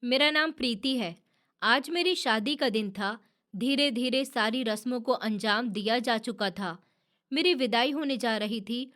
मेरा नाम प्रीति है। आज मेरी शादी का दिन था। धीरे धीरे सारी रस्मों को अंजाम दिया जा चुका था। मेरी विदाई होने जा रही थी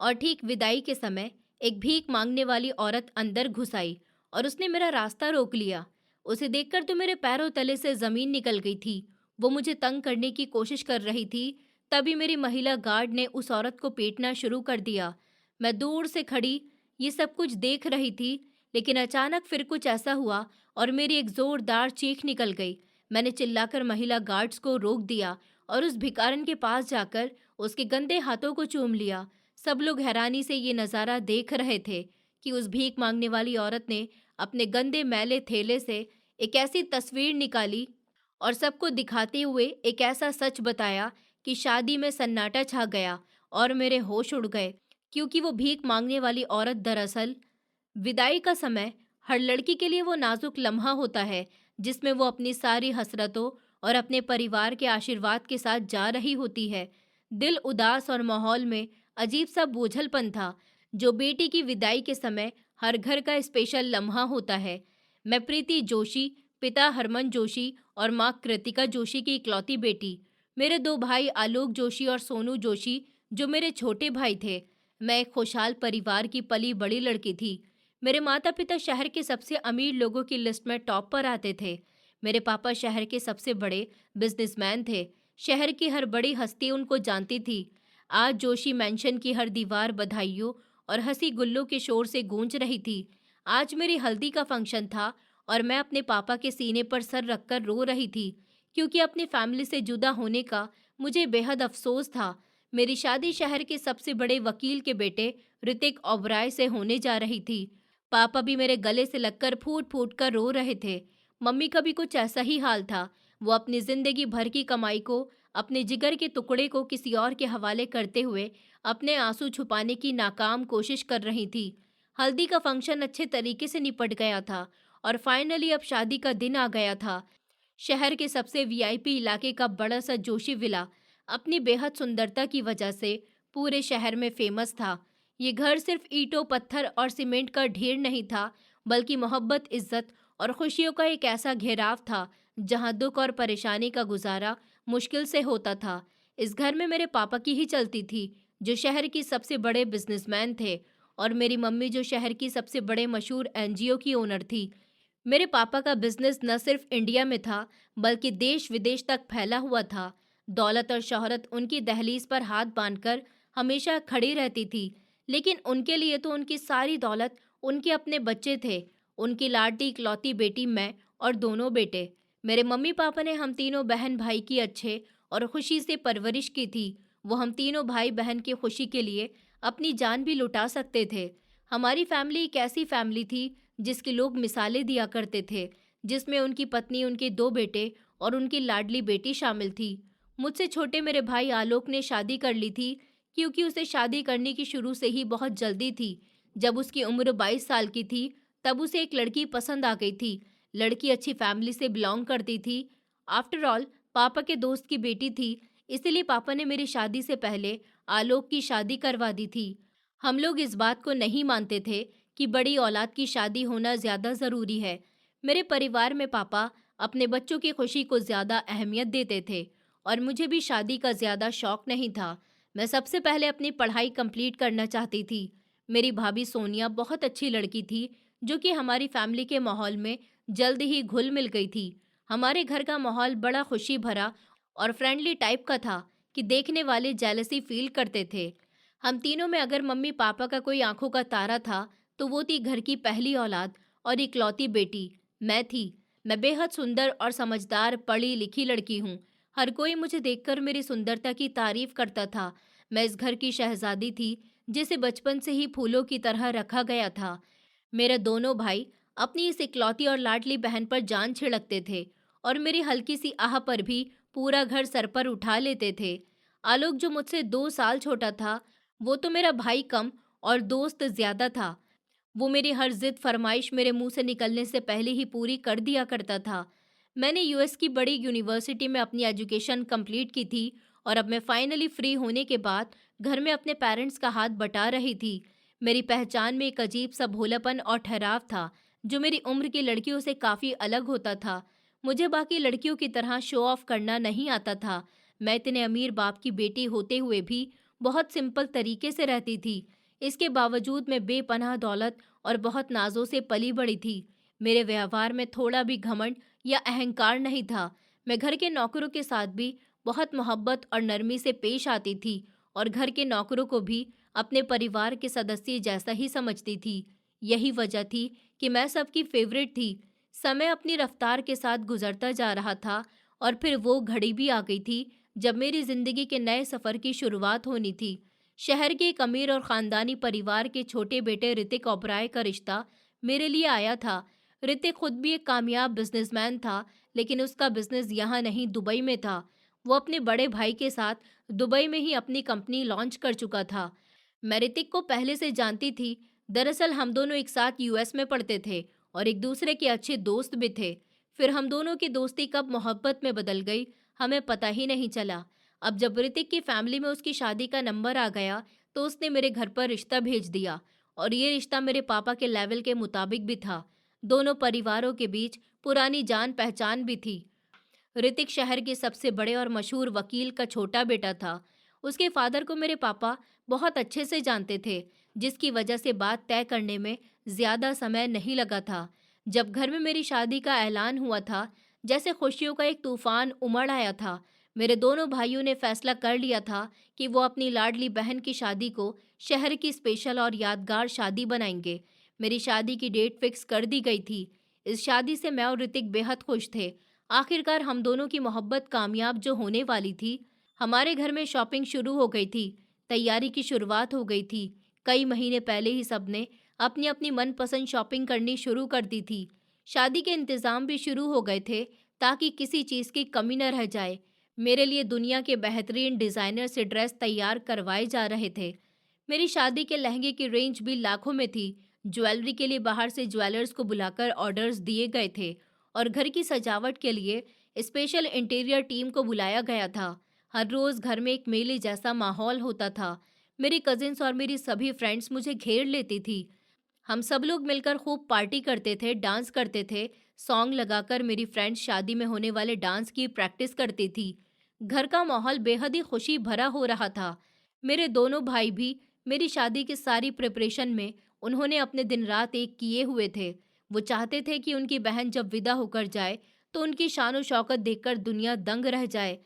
और ठीक विदाई के समय एक भीख मांगने वाली औरत अंदर घुस आई और उसने मेरा रास्ता रोक लिया। उसे देखकर तो मेरे पैरों तले से जमीन निकल गई थी। वो मुझे तंग करने की कोशिश कर रही थी। तभी मेरी महिला गार्ड ने उस औरत को पीटना शुरू कर दिया। मैं दूर से खड़ी ये सब कुछ देख रही थी, लेकिन अचानक फिर कुछ ऐसा हुआ और मेरी एक जोरदार चीख निकल गई। मैंने चिल्लाकर महिला गार्ड्स को रोक दिया और उस भिखारन के पास जाकर उसके गंदे हाथों को चूम लिया। सब लोग हैरानी से ये नज़ारा देख रहे थे कि उस भीख मांगने वाली औरत ने अपने गंदे मैले थैले से एक ऐसी तस्वीर निकाली और सबको दिखाते हुए एक ऐसा सच बताया कि शादी में सन्नाटा छा गया और मेरे होश उड़ गए। क्योंकि वो भीख मांगने वाली औरत दरअसल विदाई का समय हर लड़की के लिए वो नाजुक लम्हा होता है जिसमें वो अपनी सारी हसरतों और अपने परिवार के आशीर्वाद के साथ जा रही होती है। दिल उदास और माहौल में अजीब सा बोझलपन था, जो बेटी की विदाई के समय हर घर का स्पेशल लम्हा होता है। मैं प्रीति जोशी, पिता हरमन जोशी और माँ कृतिका जोशी की इकलौती बेटी। मेरे दो भाई आलोक जोशी और सोनू जोशी जो मेरे छोटे भाई थे। मैं एक खुशहाल परिवार की पली बड़ी लड़की थी। मेरे माता पिता शहर के सबसे अमीर लोगों की लिस्ट में टॉप पर आते थे। मेरे पापा शहर के सबसे बड़े बिजनेसमैन थे। शहर की हर बड़ी हस्ती उनको जानती थी। आज जोशी मैंशन की हर दीवार बधाइयों और हंसी गुल्लों के शोर से गूंज रही थी। आज मेरी हल्दी का फंक्शन था और मैं अपने पापा के सीने पर सर रखकर रो रही थी, क्योंकि अपनी फैमिली से जुदा होने का मुझे बेहद अफसोस था। मेरी शादी शहर के सबसे बड़े वकील के बेटे ऋतिक ओबराय से होने जा रही थी। पापा भी मेरे गले से लगकर फूट फूट कर रो रहे थे। मम्मी का भी कुछ ऐसा ही हाल था। वो अपनी जिंदगी भर की कमाई को, अपने जिगर के टुकड़े को किसी और के हवाले करते हुए अपने आंसू छुपाने की नाकाम कोशिश कर रही थी। हल्दी का फंक्शन अच्छे तरीके से निपट गया था और फाइनली अब शादी का दिन आ गया था। शहर के सबसे वीआईपी इलाके का बड़ा सा जोशी विला अपनी बेहद सुंदरता की वजह से पूरे शहर में फेमस था। ये घर सिर्फ ईंटों, पत्थर और सीमेंट का ढेर नहीं था, बल्कि मोहब्बत, इज्जत और खुशियों का एक ऐसा घेराव था जहां दुख और परेशानी का गुजारा मुश्किल से होता था। इस घर में मेरे पापा की ही चलती थी, जो शहर की सबसे बड़े बिजनेसमैन थे, और मेरी मम्मी जो शहर की सबसे बड़े मशहूर एनजीओ की ओनर थी। मेरे पापा का बिजनेस न सिर्फ इंडिया में था, बल्कि देश विदेश तक फैला हुआ था। दौलत और शोहरत उनकी दहलीज पर हाथ बांधकर हमेशा खड़ी रहती थी, लेकिन उनके लिए तो उनकी सारी दौलत उनके अपने बच्चे थे। उनकी लाडली इकलौती बेटी मैं और दोनों बेटे। मेरे मम्मी पापा ने हम तीनों बहन भाई की अच्छे और खुशी से परवरिश की थी। वो हम तीनों भाई बहन की खुशी के लिए अपनी जान भी लुटा सकते थे। हमारी फैमिली एक ऐसी फैमिली थी जिसकी लोग मिसालें दिया करते थे, जिसमें उनकी पत्नी, उनके दो बेटे और उनकी लाडली बेटी शामिल थी। मुझसे छोटे मेरे भाई आलोक ने शादी कर ली थी, क्योंकि उसे शादी करने की शुरू से ही बहुत जल्दी थी। जब उसकी उम्र 22 साल की थी, तब उसे एक लड़की पसंद आ गई थी। लड़की अच्छी फैमिली से बिलोंग करती थी। आफ्टर ऑल पापा के दोस्त की बेटी थी, इसलिए पापा ने मेरी शादी से पहले आलोक की शादी करवा दी थी। हम लोग इस बात को नहीं मानते थे कि बड़ी औलाद की शादी होना ज़्यादा ज़रूरी है। मेरे परिवार में पापा अपने बच्चों की खुशी को ज़्यादा अहमियत देते थे और मुझे भी शादी का ज़्यादा शौक नहीं था। मैं सबसे पहले अपनी पढ़ाई कंप्लीट करना चाहती थी। मेरी भाभी सोनिया बहुत अच्छी लड़की थी, जो कि हमारी फैमिली के माहौल में जल्द ही घुल मिल गई थी। हमारे घर का माहौल बड़ा खुशी भरा और फ्रेंडली टाइप का था कि देखने वाले जेलसी फील करते थे। हम तीनों में अगर मम्मी पापा का कोई आंखों का तारा था, तो वो थी घर की पहली औलाद और इकलौती बेटी, मैं थी। मैं बेहद सुंदर और समझदार पढ़ी लिखी लड़की हूँ। हर कोई मुझे देखकर मेरी सुंदरता की तारीफ करता था। मैं इस घर की शहजादी थी, जिसे बचपन से ही फूलों की तरह रखा गया था। मेरे दोनों भाई अपनी इस इकलौती और लाडली बहन पर जान छिड़कते थे और मेरी हल्की सी आह पर भी पूरा घर सर पर उठा लेते थे। आलोक जो मुझसे 2 साल छोटा था, वो तो मेरा भाई कम और दोस्त ज्यादा था। वो मेरी हर जिद फरमाइश मेरे मुंह से निकलने से पहले ही पूरी कर दिया करता था। मैंने यूएस की बड़ी यूनिवर्सिटी में अपनी एजुकेशन कंप्लीट की थी और अब मैं फाइनली फ्री होने के बाद घर में अपने पेरेंट्स का हाथ बटा रही थी। मेरी पहचान में एक अजीब सा भोलापन और ठहराव था। जो मेरी उम्र की लड़कियों से काफ़ी अलग होता था। मुझे बाकी लड़कियों की तरह शो ऑफ करना नहीं आता था। मैं इतने अमीर बाप की बेटी होते हुए भी बहुत सिंपल तरीके से रहती थी। इसके बावजूद मैं बेपनाह दौलत और बहुत नाजों से पली बड़ी थी। मेरे व्यवहार में थोड़ा भी घमंड या अहंकार नहीं था। मैं घर के नौकरों के साथ भी बहुत मोहब्बत और नरमी से पेश आती थी और घर के नौकरों को भी अपने परिवार के सदस्य जैसा ही समझती थी। यही वजह थी कि मैं सबकी फेवरेट थी। समय अपनी रफ्तार के साथ गुजरता जा रहा था और फिर वो घड़ी भी आ गई थी जब मेरी जिंदगी के नए सफ़र की शुरुआत होनी थी। शहर के एक अमीर और ख़ानदानी परिवार के छोटे बेटे ऋतिक ओबराय का रिश्ता मेरे लिए आया था। ऋतिक खुद भी एक कामयाब बिजनेसमैन था, लेकिन उसका बिजनेस यहाँ नहीं दुबई में था। वो अपने बड़े भाई के साथ दुबई में ही अपनी कंपनी लॉन्च कर चुका था। मैं ऋतिक को पहले से जानती थी। दरअसल हम दोनों एक साथ यूएस में पढ़ते थे और एक दूसरे के अच्छे दोस्त भी थे। फिर हम दोनों की दोस्ती कब मोहब्बत में बदल गई, हमें पता ही नहीं चला। अब जब ऋतिक की फैमिली में उसकी शादी का नंबर आ गया, तो उसने मेरे घर पर रिश्ता भेज दिया और ये रिश्ता मेरे पापा के लेवल के मुताबिक भी था। दोनों परिवारों के बीच पुरानी जान पहचान भी थी। ऋतिक शहर के सबसे बड़े और मशहूर वकील का छोटा बेटा था। उसके फादर को मेरे पापा बहुत अच्छे से जानते थे, जिसकी वजह से बात तय करने में ज़्यादा समय नहीं लगा था। जब घर में मेरी शादी का ऐलान हुआ था, जैसे खुशियों का एक तूफान उमड़ आया था। मेरे दोनों भाइयों ने फैसला कर लिया था कि वो अपनी लाडली बहन की शादी को शहर की स्पेशल और यादगार शादी बनाएंगे। मेरी शादी की डेट फिक्स कर दी गई थी। इस शादी से मैं और ऋतिक बेहद खुश थे। आखिरकार हम दोनों की मोहब्बत कामयाब जो होने वाली थी। हमारे घर में शॉपिंग शुरू हो गई थी। तैयारी की शुरुआत हो गई थी। कई महीने पहले ही सबने अपनी अपनी मनपसंद शॉपिंग करनी शुरू कर दी थी। शादी के इंतज़ाम भी शुरू हो गए थे ताकि किसी चीज़ की कमी न रह जाए। मेरे लिए दुनिया के बेहतरीन डिज़ाइनर से ड्रेस तैयार करवाए जा रहे थे। मेरी शादी के लहंगे की रेंज भी लाखों में थी। ज्वेलरी के लिए बाहर से ज्वेलर्स को बुलाकर ऑर्डर्स दिए गए थे और घर की सजावट के लिए स्पेशल इंटीरियर टीम को बुलाया गया था। हर रोज़ घर में एक मेले जैसा माहौल होता था। मेरी कजिन्स और मेरी सभी फ्रेंड्स मुझे घेर लेती थी। हम सब लोग मिलकर खूब पार्टी करते थे, डांस करते थे। सॉन्ग लगाकर मेरी फ्रेंड्स शादी में होने वाले डांस की प्रैक्टिस करती थी। घर का माहौल बेहद ही खुशी भरा हो रहा था। मेरे दोनों भाई भी मेरी शादी की सारी प्रिपरेशन में उन्होंने अपने दिन रात एक किए हुए थे। वो चाहते थे कि उनकी बहन जब विदा होकर जाए तो उनकी शान शौकत देखकर दुनिया दंग रह जाए।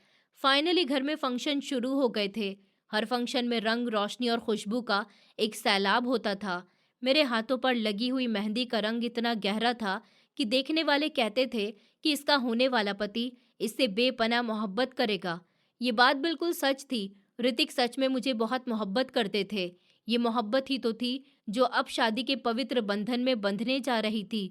फाइनली घर में फंक्शन शुरू हो गए थे। हर फंक्शन में रंग रोशनी और खुशबू का एक सैलाब होता था। मेरे हाथों पर लगी हुई मेहंदी का रंग इतना गहरा था कि देखने वाले कहते थे कि इसका होने वाला पति इससे बेपनाह मोहब्बत करेगा। ये बात बिल्कुल सच थी। ऋतिक सच में मुझे बहुत मोहब्बत करते थे। ये मोहब्बत ही तो थी जो अब शादी के पवित्र बंधन में बंधने जा रही थी।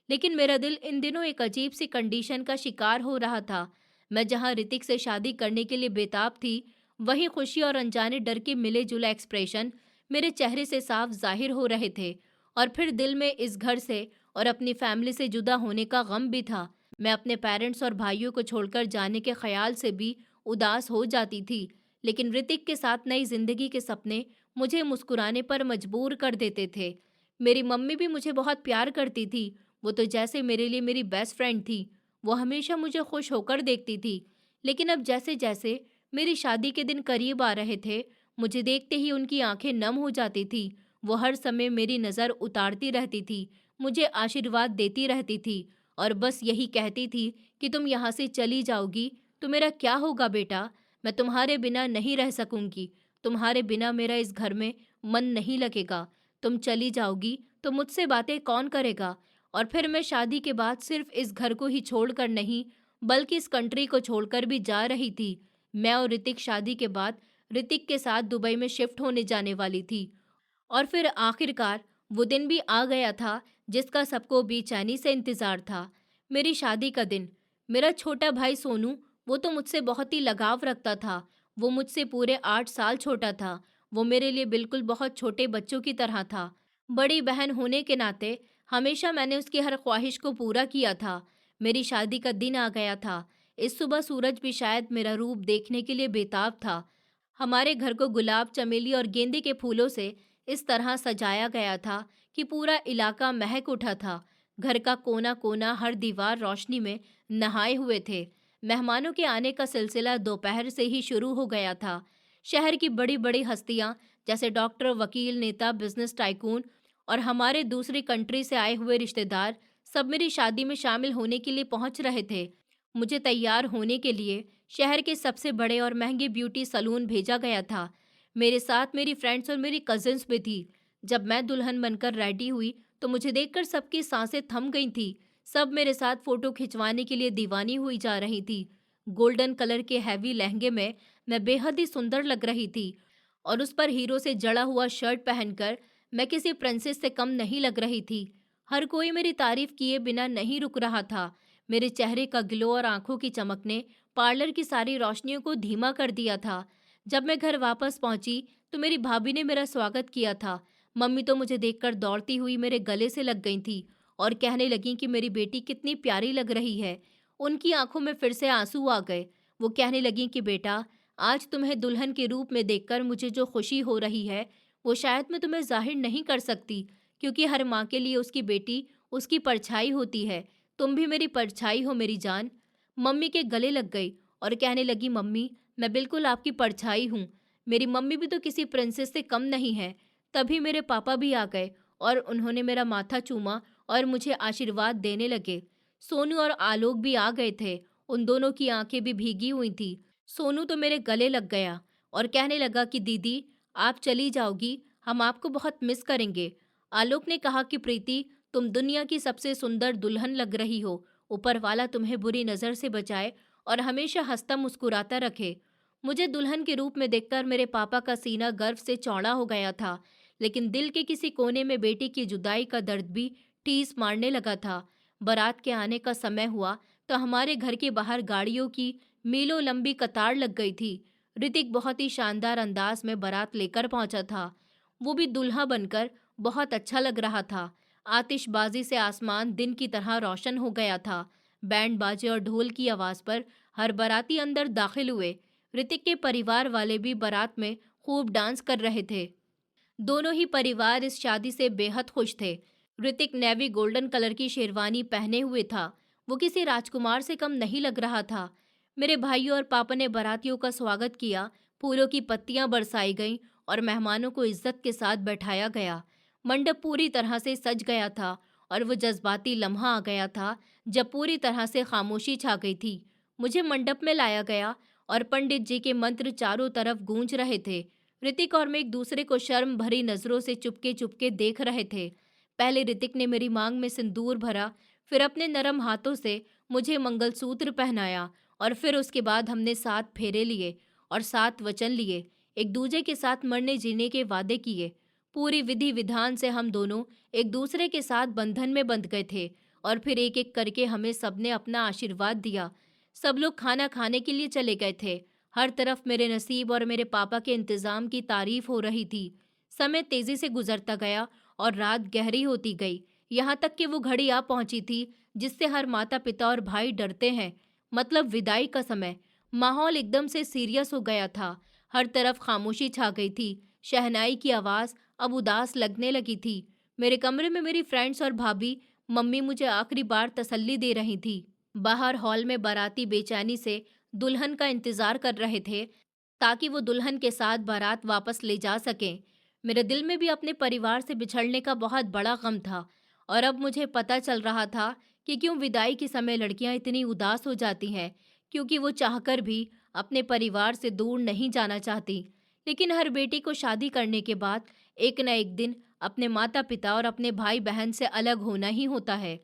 लेकिन मेरा दिल इन दिनों एक अजीब सी कंडीशन का शिकार हो रहा था। मैं जहां ऋतिक से शादी करने के लिए बेताब थी, वहीं खुशी और अनजाने डर के मिले जुले एक्सप्रेशन मेरे चेहरे से साफ जाहिर हो रहे थे। और फिर दिल में इस घर से और अपनी फैमिली से जुदा होने का गम भी था। मैं अपने पेरेंट्स और भाइयों को छोड़कर जाने के ख्याल से भी उदास हो जाती थी। लेकिन ऋतिक के साथ नई जिंदगी के सपने मुझे मुस्कुराने पर मजबूर कर देते थे। मेरी मम्मी भी मुझे बहुत प्यार करती थी। वो तो जैसे मेरे लिए मेरी बेस्ट फ्रेंड थी। वो हमेशा मुझे खुश होकर देखती थी। लेकिन अब जैसे जैसे मेरी शादी के दिन करीब आ रहे थे, मुझे देखते ही उनकी आंखें नम हो जाती थी। वो हर समय मेरी नज़र उतारती रहती थी, मुझे आशीर्वाद देती रहती थी और बस यही कहती थी कि तुम यहाँ से चली जाओगी तो मेरा क्या होगा बेटा? मैं तुम्हारे बिना नहीं रह सकूंगी। तुम्हारे बिना मेरा इस घर में मन नहीं लगेगा। तुम चली जाओगी तो मुझसे बातें कौन करेगा? और फिर मैं शादी के बाद सिर्फ इस घर को ही छोड़कर नहीं, बल्कि इस कंट्री को छोड़कर भी जा रही थी। मैं और ऋतिक शादी के बाद ऋतिक के साथ दुबई में शिफ्ट होने जाने वाली थी। और फिर आखिरकार वो दिन भी आ गया था जिसका सबको बेचैनी से इंतजार था। मेरी शादी का दिन। मेरा छोटा भाई सोनू, वो तो मुझसे बहुत ही लगाव रखता था। वो मुझसे पूरे 8 साल छोटा था। वो मेरे लिए बिल्कुल बहुत छोटे बच्चों की तरह था। बड़ी बहन होने के नाते हमेशा मैंने उसकी हर ख्वाहिश को पूरा किया था। मेरी शादी का दिन आ गया था। इस सुबह सूरज भी शायद मेरा रूप देखने के लिए बेताब था। हमारे घर को गुलाब, चमेली और गेंदे के फूलों से इस तरह सजाया गया था कि पूरा इलाका महक उठा था। घर का कोना कोना, हर दीवार रोशनी में नहाए हुए थे। मेहमानों के आने का सिलसिला दोपहर से ही शुरू हो गया था। शहर की बड़ी बड़ी हस्तियां जैसे डॉक्टर, वकील, नेता, बिजनेस टाइकून और हमारे दूसरी कंट्री से आए हुए रिश्तेदार सब मेरी शादी में शामिल होने के लिए पहुंच रहे थे। मुझे तैयार होने के लिए शहर के सबसे बड़े और महंगे ब्यूटी सलून भेजा गया था। मेरे साथ मेरी फ्रेंड्स और मेरी कजिन्स भी थी। जब मैं दुल्हन बनकर रेडी हुई तो मुझे देखकर सबकी सांसें थम गई थी। सब मेरे साथ फोटो खिंचवाने के लिए दीवानी हुई जा रही थी। गोल्डन कलर के हैवी लहंगे में मैं बेहद ही सुंदर लग रही थी और उस पर हीरो से जड़ा हुआ शर्ट पहनकर मैं किसी प्रिंसेस से कम नहीं लग रही थी। हर कोई मेरी तारीफ किए बिना नहीं रुक रहा था। मेरे चेहरे का ग्लो और आंखों की चमक ने पार्लर की सारी रोशनियों को धीमा कर दिया था। जब मैं घर वापस पहुंची तो मेरी भाभी ने मेरा स्वागत किया था। मम्मी तो मुझे देखकर दौड़ती हुई मेरे गले से लग गई थी और कहने लगी कि मेरी बेटी कितनी प्यारी लग रही है। उनकी आंखों में फिर से आंसू आ गए। वो कहने लगी कि बेटा, आज तुम्हें दुल्हन के रूप में देखकर मुझे जो खुशी हो रही है वो शायद मैं तुम्हें जाहिर नहीं कर सकती, क्योंकि हर माँ के लिए उसकी बेटी उसकी परछाई होती है। तुम भी मेरी परछाई हो मेरी जान। मम्मी के गले लग गई और कहने लगी, मम्मी, मैं बिल्कुल आपकी परछाई हूँ। मेरी मम्मी भी तो किसी प्रिंसेस से कम नहीं है। तभी मेरे पापा भी आ गए और उन्होंने मेरा माथा चूमा और मुझे आशीर्वाद देने लगे। सोनू और आलोक भी आ गए थे। उन दोनों की आंखें भी भीगी हुई थी। सोनू तो मेरे गले लग गया और कहने लगा कि दीदी, आप चली जाओगी, हम आपको बहुत मिस करेंगे। आलोक ने कहा कि प्रीति, तुम दुनिया की सबसे सुंदर दुल्हन लग रही हो। ऊपर वाला तुम्हें बुरी नज़र से बचाए और हमेशा हंसता मुस्कुराता रखे। मुझे दुल्हन के रूप में देखकर मेरे पापा का सीना गर्व से चौड़ा हो गया था, लेकिन दिल के किसी कोने में बेटी की जुदाई का दर्द भी ठेस मारने लगा था। बारात के आने का समय हुआ तो हमारे घर के बाहर गाड़ियों की मीलों लंबी कतार लग गई थी। ऋतिक बहुत ही शानदार अंदाज में बारात लेकर पहुंचा था। वो भी दूल्हा बनकर बहुत अच्छा लग रहा था। आतिशबाजी से आसमान दिन की तरह रोशन हो गया था। बैंड बाजे और ढोल की आवाज पर हर बाराती अंदर दाखिल हुए। ऋतिक के परिवार वाले भी बारात में खूब डांस कर रहे थे। दोनों ही परिवार इस शादी से बेहद खुश थे। ऋतिक नेवी गोल्डन कलर की शेरवानी पहने हुए था। वो किसी राजकुमार से कम नहीं लग रहा था। मेरे भाइयों और पापा ने बारातियों का स्वागत किया। फूलों की पत्तियां बरसाई गईं और मेहमानों को इज्जत के साथ बैठाया गया। मंडप पूरी तरह से सज गया था और वो जज्बाती लम्हा आ गया था जब पूरी तरह से खामोशी छा गई थी। मुझे मंडप में लाया गया और पंडित जी के मंत्र चारों तरफ गूंज रहे थे। ऋतिक और मैं एक दूसरे को शर्म भरी नजरों से चुपके चुपके देख रहे थे। पहले ऋतिक ने मेरी मांग में सिंदूर भरा, फिर अपने नरम हाथों से मुझे मंगलसूत्र पहनाया और फिर उसके बाद हमने 7 फेरे लिए और 7 वचन लिए, एक दूसरे के साथ मरने जीने के वादे किए। पूरी विधि विधान से हम दोनों एक दूसरे के साथ बंधन में बंध गए थे और फिर एक एक करके हमें सबने अपना आशीर्वाद दिया। सब लोग खाना खाने के लिए चले गए थे। हर तरफ मेरे नसीब और मेरे पापा के इंतजाम की तारीफ हो रही थी। समय तेजी से गुजरता गया और रात गहरी होती गई। यहाँ तक कि वो घड़ी आ पहुंची थी जिससे हर माता पिता और भाई डरते हैं, मतलब विदाई का समय। माहौल एकदम से सीरियस हो गया था। हर तरफ खामोशी छा गई थी। शहनाई की आवाज अब उदास लगने लगी थी। मेरे कमरे में मेरी फ्रेंड्स और भाभी मम्मी मुझे आखिरी बार तसल्ली दे रही थी। बाहर हॉल में बाराती बेचैनी से दुल्हन का इंतजार कर रहे थे ताकि वो दुल्हन के साथ बारात वापस ले जा सकें। मेरे दिल में भी अपने परिवार से बिछड़ने का बहुत बड़ा गम था और अब मुझे पता चल रहा था कि क्यों विदाई के समय लड़कियां इतनी उदास हो जाती हैं, क्योंकि वो चाहकर भी अपने परिवार से दूर नहीं जाना चाहती। लेकिन हर बेटी को शादी करने के बाद एक न एक दिन अपने माता पिता और अपने भाई बहन से अलग होना ही होता है।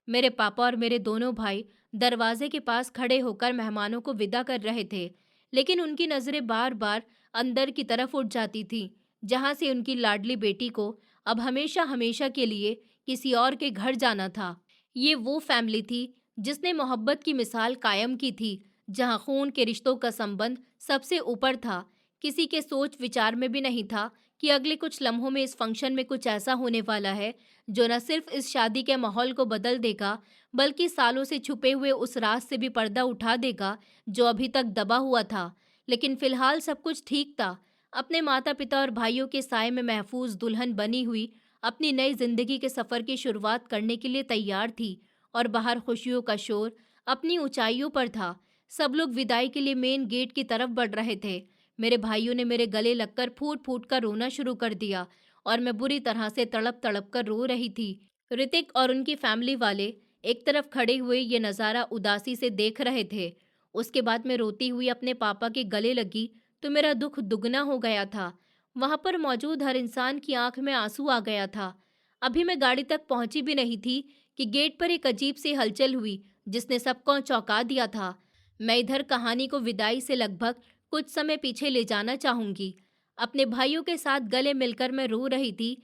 मेरे पापा और मेरे दोनों भाई दरवाजे के पास खड़े होकर मेहमानों को विदा कर रहे थे, लेकिन उनकी नजरें बार बार अंदर की तरफ उठ जाती थीं, जहां से उनकी लाडली बेटी को अब हमेशा हमेशा के लिए किसी और के घर जाना था। ये वो फैमिली थी जिसने मोहब्बत की मिसाल कायम की थी, जहां खून के रिश्तों का संबंध सबसे ऊपर था। किसी के सोच विचार में भी नहीं था कि अगले कुछ लम्हों में इस फंक्शन में कुछ ऐसा होने वाला है जो न सिर्फ इस शादी के माहौल को बदल देगा, बल्कि सालों से छुपे हुए उस राज से भी पर्दा उठा देगा जो अभी तक दबा हुआ था। लेकिन फिलहाल सब कुछ ठीक था। अपने माता पिता और भाइयों के साए में महफूज दुल्हन बनी हुई अपनी नई जिंदगी के सफर की शुरुआत करने के लिए तैयार थी और बाहर खुशियों का शोर अपनी ऊंचाइयों पर था। सब लोग विदाई के लिए मेन गेट की तरफ बढ़ रहे थे। मेरे भाइयों ने मेरे गले लगकर फूट फूट कर रोना शुरू कर दिया और मैं बुरी तरह से तड़प तड़प कर रो रही थी। ऋतिक और उनकी फैमिली वाले एक तरफ खड़े हुए ये नज़ारा उदासी से देख रहे थे। उसके बाद मैं रोती हुई अपने पापा के गले लगी तो मेरा दुख दुगना हो गया था। वहां पर मौजूद हर इंसान की आंख में आंसू आ गया था। अभी मैं गाड़ी तक पहुंची भी नहीं थी कि गेट पर एक अजीब सी हलचल हुई जिसने सबको चौंका दिया था। मैं इधर कहानी को विदाई से लगभग कुछ समय पीछे ले जाना चाहूंगी। अपने भाइयों के साथ गले मिलकर मैं रो रही थी।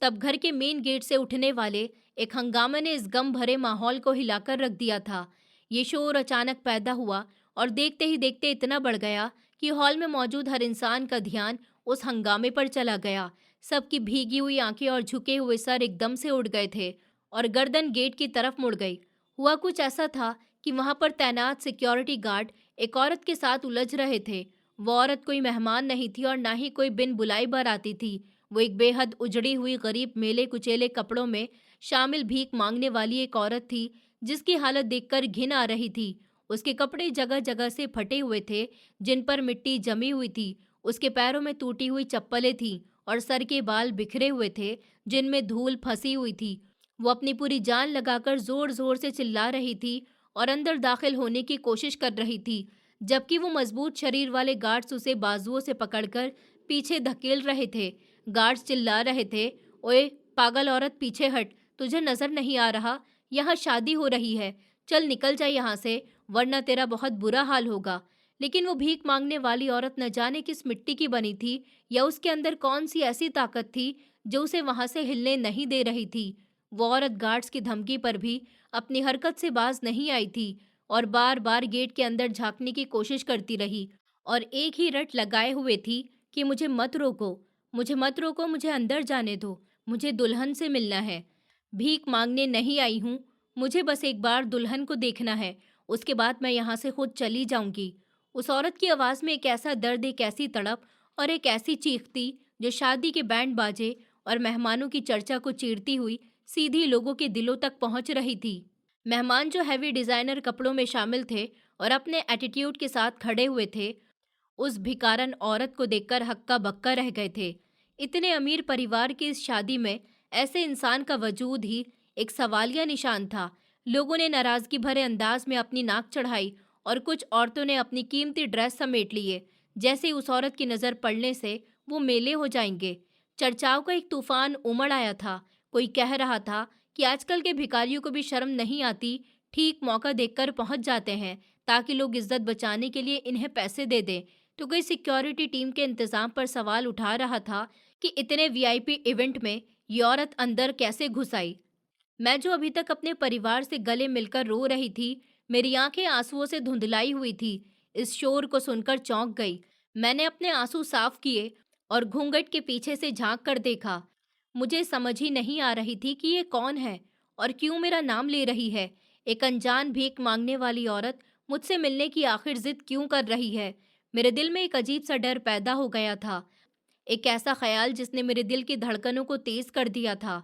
तब घर के मेन गेट से उठने वाले एक हंगामे ने इस गम भरे माहौल को हिलाकर रख दिया था। ये शोर अचानक पैदा हुआ और देखते ही देखते इतना बढ़ गया कि हॉल में मौजूद हर इंसान का ध्यान उस हंगामे पर चला गया। सबकी भीगी हुई आंखें और झुके हुए सर एकदम से उड़ गए थे और गर्दन गेट की तरफ मुड़ गई। हुआ कुछ ऐसा था कि वहां पर तैनात सिक्योरिटी गार्ड एक औरत के साथ उलझ रहे थे। वो औरत कोई मेहमान नहीं थी और ना ही कोई बिन बुलाई बाराती थी। वो एक बेहद उजड़ी हुई गरीब मेले कुचेले कपड़ों में शामिल भीख मांगने वाली एक औरत थी जिसकी हालत देखकर घिन आ रही थी। उसके कपड़े जगह जगह से फटे हुए थे जिन पर मिट्टी जमी हुई थी। उसके पैरों में टूटी हुई चप्पलें थीं और सर के बाल बिखरे हुए थे जिनमें धूल फंसी हुई थी। वो अपनी पूरी जान लगाकर जोर जोर से चिल्ला रही थी और अंदर दाखिल होने की कोशिश कर रही थी, जबकि वो मजबूत शरीर वाले गार्ड्स उसे बाजुओं से पकड़कर पीछे धकेल रहे थे। गार्ड्स चिल्ला रहे थे, ओए पागल औरत, पीछे हट, तुझे नजर नहीं आ रहा यहाँ शादी हो रही है, चल निकल जा यहाँ से वरना तेरा बहुत बुरा हाल होगा। लेकिन वो भीख मांगने वाली औरत न जाने किस मिट्टी की बनी थी या उसके अंदर कौन सी ऐसी ताकत थी जो उसे वहां से हिलने नहीं दे रही थी। वो औरत गार्ड्स की धमकी पर भी अपनी हरकत से बाज नहीं आई थी और बार बार गेट के अंदर झांकने की कोशिश करती रही और एक ही रट लगाए हुए थी कि मुझे मत रोको, मुझे मत रोको, मुझे अंदर जाने दो, मुझे दुल्हन से मिलना है। भीख मांगने नहीं आई हूँ, मुझे बस एक बार दुल्हन को देखना है, उसके बाद मैं यहाँ से खुद चली जाऊंगी। उस औरत की आवाज़ में एक ऐसा दर्द, एक ऐसी तड़प और एक ऐसी चीख थी जो शादी के बैंड बाजे और मेहमानों की चर्चा को चीरती हुई सीधी लोगों के दिलों तक पहुंच रही थी। मेहमान जो हैवी डिजाइनर कपड़ों में शामिल थे और अपने एटीट्यूड के साथ खड़े हुए थे, उस भिकारन औरत को देखकर हक्का बक्का रह गए थे। इतने अमीर परिवार की इस शादी में ऐसे इंसान का वजूद ही एक सवालिया निशान था। लोगों ने नाराजगी भरे अंदाज में अपनी नाक चढ़ाई और कुछ औरतों ने अपनी कीमती ड्रेस समेट लिए। जैसे ही उस औरत की नज़र पड़ने से वो मेले हो जाएंगे। चर्चाओं का एक तूफान उमड़ आया था। कोई कह रहा था कि आजकल के भिखारियों को भी शर्म नहीं आती, ठीक मौका देखकर पहुंच जाते हैं ताकि लोग इज्जत बचाने के लिए इन्हें पैसे दे दें। तो कोई सिक्योरिटी टीम के इंतजाम पर सवाल उठा रहा था कि इतने वीआईपी इवेंट में ये औरत अंदर कैसे घुस आई। मैं जो अभी तक अपने परिवार से गले मिलकर रो रही थी, मेरी आंखें आंसुओं से धुंधलाई हुई थी। इस शोर को सुनकर चौंक गई। मैंने अपने आंसू साफ किए और घूंघट के पीछे से झांक कर देखा। मुझे समझ ही नहीं आ रही थी कि ये कौन है और क्यों मेरा नाम ले रही है। एक अनजान भीख मांगने वाली औरत मुझसे मिलने की आखिर जिद क्यों कर रही है। मेरे दिल में एक अजीब सा डर पैदा हो गया था, एक ऐसा ख्याल जिसने मेरे दिल की धड़कनों को तेज कर दिया था।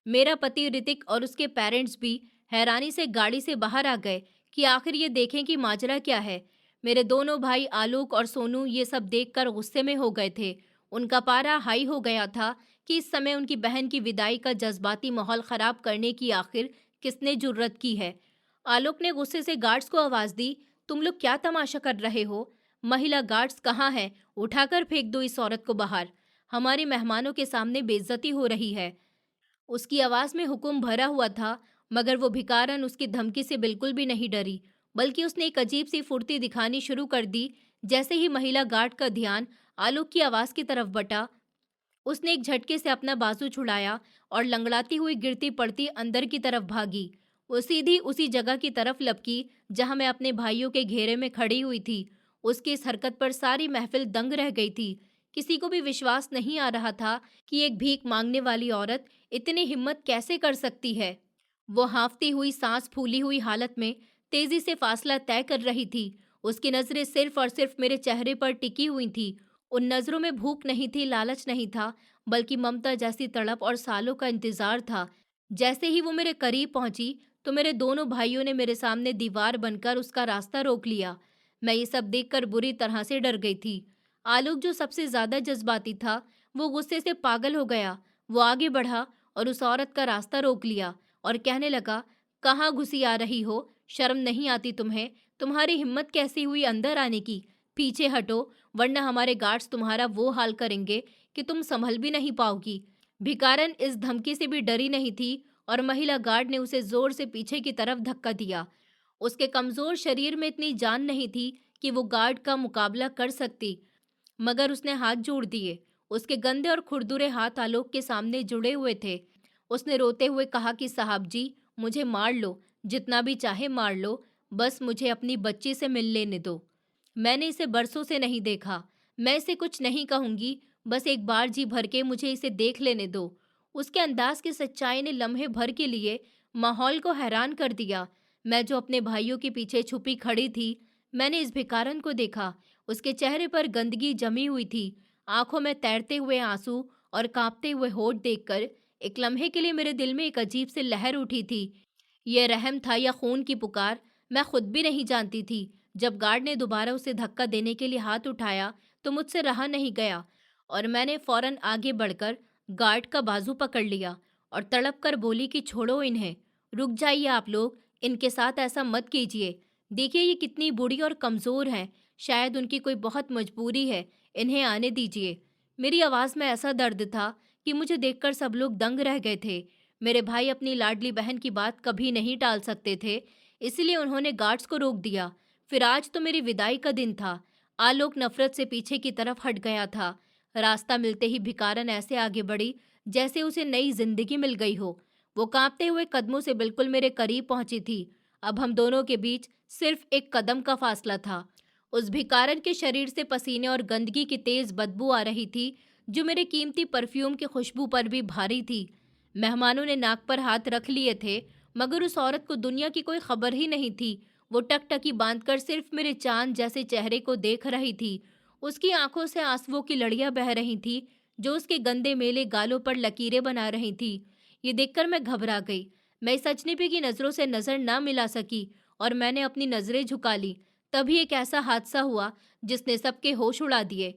मेरा पति ऋतिक और उसके पेरेंट्स भी हैरानी से गाड़ी से बाहर आ गए कि आखिर ये देखें कि माजरा क्या है। मेरे दोनों भाई आलोक और सोनू ये सब देखकर गुस्से में हो गए थे। उनका पारा हाई हो गया था कि इस समय उनकी बहन की विदाई का जज्बाती माहौल खराब करने की आखिर किसने जुर्रत की है। आलोक ने गुस्से से गार्ड्स को आवाज दी, तुम लोग क्या तमाशा कर रहे हो? महिला गार्ड्स कहाँ हैं? उठाकर फेंक दो इस औरत को बाहर, हमारे मेहमानों के सामने बेइज्जती हो रही है। उसकी आवाज में हुक्म भरा हुआ था, मगर वो भिकारन उसकी धमकी से बिल्कुल भी नहीं डरी, बल्कि उसने एक अजीब सी फुर्ती दिखानी शुरू कर दी। जैसे ही महिला गार्ड का ध्यान आलोक की आवाज की तरफ बटा, उसने एक झटके से अपना बाजू छुड़ाया और लंगड़ाती हुई गिरती पड़ती अंदर की तरफ भागी। वो सीधी उसी जगह की तरफ लपकी जहां मैं अपने भाइयों के घेरे में खड़ी हुई थी। उसकी इस हरकत पर सारी महफिल दंग रह गई थी। किसी को भी विश्वास नहीं आ रहा था कि एक भीख मांगने वाली औरत इतनी हिम्मत कैसे कर सकती है। वो हांफती हुई, सांस फूली हुई हालत में तेजी से फासला तय कर रही थी। उसकी नजरें सिर्फ और सिर्फ मेरे चेहरे पर टिकी हुई थी। उन नज़रों में भूख नहीं थी, लालच नहीं था, बल्कि ममता जैसी तड़प और सालों का इंतज़ार था। जैसे ही वो मेरे करीब पहुंची, तो मेरे दोनों भाइयों ने मेरे सामने दीवार बनकर उसका रास्ता रोक लिया। मैं ये सब देखकर बुरी तरह से डर गई थी। आलोक, जो सबसे ज़्यादा जज़्बाती था, वो गुस्से से पागल हो गया। वो आगे बढ़ा और उस औरत का रास्ता रोक लिया और कहने लगा, "कहाँ घुसी आ रही हो? शर्म नहीं आती तुम्हें? तुम्हारी हिम्मत कैसी हुई अंदर आने की? पीछे हटो, वरना हमारे गार्ड्स तुम्हारा वो हाल करेंगे कि तुम संभल भी नहीं पाओगी।" भिकारन इस धमकी से भी डरी नहीं थी और महिला गार्ड ने उसे जोर से पीछे की तरफ धक्का दिया। उसके कमजोर शरीर में इतनी जान नहीं थी कि वो गार्ड का मुकाबला कर सकती, मगर उसने हाथ जोड़ दिए। उसके गंदे और खुरदुरे हाथ आलोक के सामने जुड़े हुए थे। उसने रोते हुए कहा कि साहब जी, मुझे मार लो, जितना भी चाहे मार लो, बस मुझे अपनी बच्ची से मिल लेने दो। मैंने इसे बरसों से नहीं देखा। मैं इसे कुछ नहीं कहूंगी, बस एक बार जी भर के मुझे इसे देख लेने दो। उसके अंदाज की सच्चाई ने लम्हे भर के लिए माहौल को हैरान कर दिया। मैं जो अपने भाइयों के पीछे छुपी खड़ी थी, मैंने इस भिखारन को देखा। उसके चेहरे पर गंदगी जमी हुई थी, आंखों में तैरते हुए आंसू और कांपते हुए होठ देखकर एक लम्हे के लिए मेरे दिल में एक अजीब सी लहर उठी थी। ये रहम था या खून की पुकार, मैं खुद भी नहीं जानती थी। जब गार्ड ने दोबारा उसे धक्का देने के लिए हाथ उठाया, तो मुझसे रहा नहीं गया और मैंने फौरन आगे बढ़कर गार्ड का बाजू पकड़ लिया और तड़प कर बोली कि छोड़ो इन्हें, रुक जाइए आप लोग, इनके साथ ऐसा मत कीजिए। देखिए ये कितनी बूढ़ी और कमज़ोर हैं, शायद उनकी कोई बहुत मजबूरी है, इन्हें आने दीजिए। मेरी आवाज़ में ऐसा दर्द था कि मुझे देखकर सब लोग दंग रह गए थे। मेरे भाई अपनी लाडली बहन की बात कभी नहीं टाल सकते थे, इसलिए उन्होंने गार्ड्स को रोक दिया। फिर आज तो मेरी विदाई का दिन था। आलोक नफरत से पीछे की तरफ हट गया था। रास्ता मिलते ही भिकारन ऐसे आगे बढ़ी जैसे उसे नई जिंदगी मिल गई हो। वो कांपते हुए कदमों से बिल्कुल मेरे करीब पहुंची थी। अब हम दोनों के बीच सिर्फ एक कदम का फासला था। उस भिकारन के शरीर से पसीने और गंदगी की तेज बदबू आ रही थी, जो मेरे कीमती परफ्यूम की खुशबू पर भी भारी थी। मेहमानों ने नाक पर हाथ रख लिए थे, मगर उस औरत को दुनिया की कोई खबर ही नहीं थी। वो टकटकी बांधकर सिर्फ मेरे चांद जैसे चेहरे को देख रही थी। उसकी आंखों से आंसुओं की लड़ियां बह रही थी, जो उसके गंदे मेले गालों पर लकीरें बना रही थी। ये देखकर मैं घबरा गई। मैं इस अजनबी की नज़रों से नज़र ना मिला सकी और मैंने अपनी नज़रें झुका ली। तभी एक ऐसा हादसा हुआ जिसने सबके होश उड़ा दिए।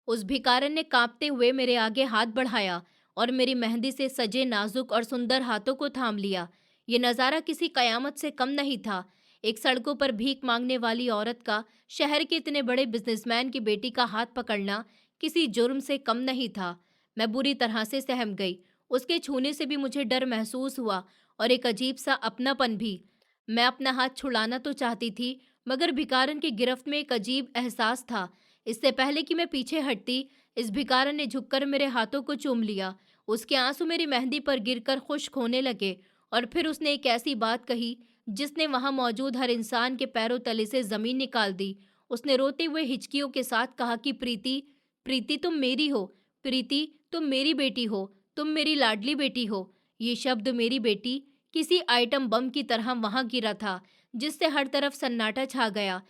उस भिखारन ने कांपते हुए मेरे आगे हाथ बढ़ाया और मेरी मेहंदी से सजे नाजुक और सुंदर हाथों को थाम लिया। ये नज़ारा किसी कयामत से कम नहीं था। एक सड़कों पर भीख मांगने वाली औरत का शहर के इतने बड़े बिजनेसमैन की बेटी का हाथ पकड़ना किसी जुर्म से कम नहीं था। मैं बुरी तरह से सहम गई। उसके छूने से भी मुझे डर महसूस हुआ और एक अजीब सा अपनापन भी। मैं अपना हाथ छुड़ाना तो चाहती थी, मगर भिखारन की गिरफ्त में एक अजीब एहसास था। इससे पहले कि मैं पीछे हटती, इस भिखारन ने झुककर मेरे हाथों को चूम लिया। उसके आंसू मेरी मेहंदी पर गिरकर खुश्क होने लगे और फिर उसने एक ऐसी बात कही जिसने वहां मौजूद हर इंसान के पैरों तले से जमीन निकाल दी। उसने रोते हुए हिचकियों के साथ कहा कि प्रीति, प्रीति तुम मेरी हो, प्रीति तुम मेरी बेटी हो, तुम मेरी लाडली बेटी हो। ये शब्द मेरी बेटी किसी आइटम बम की तरह वहां गिरा था, जिससे हर तरफ सन्नाटा छा गया।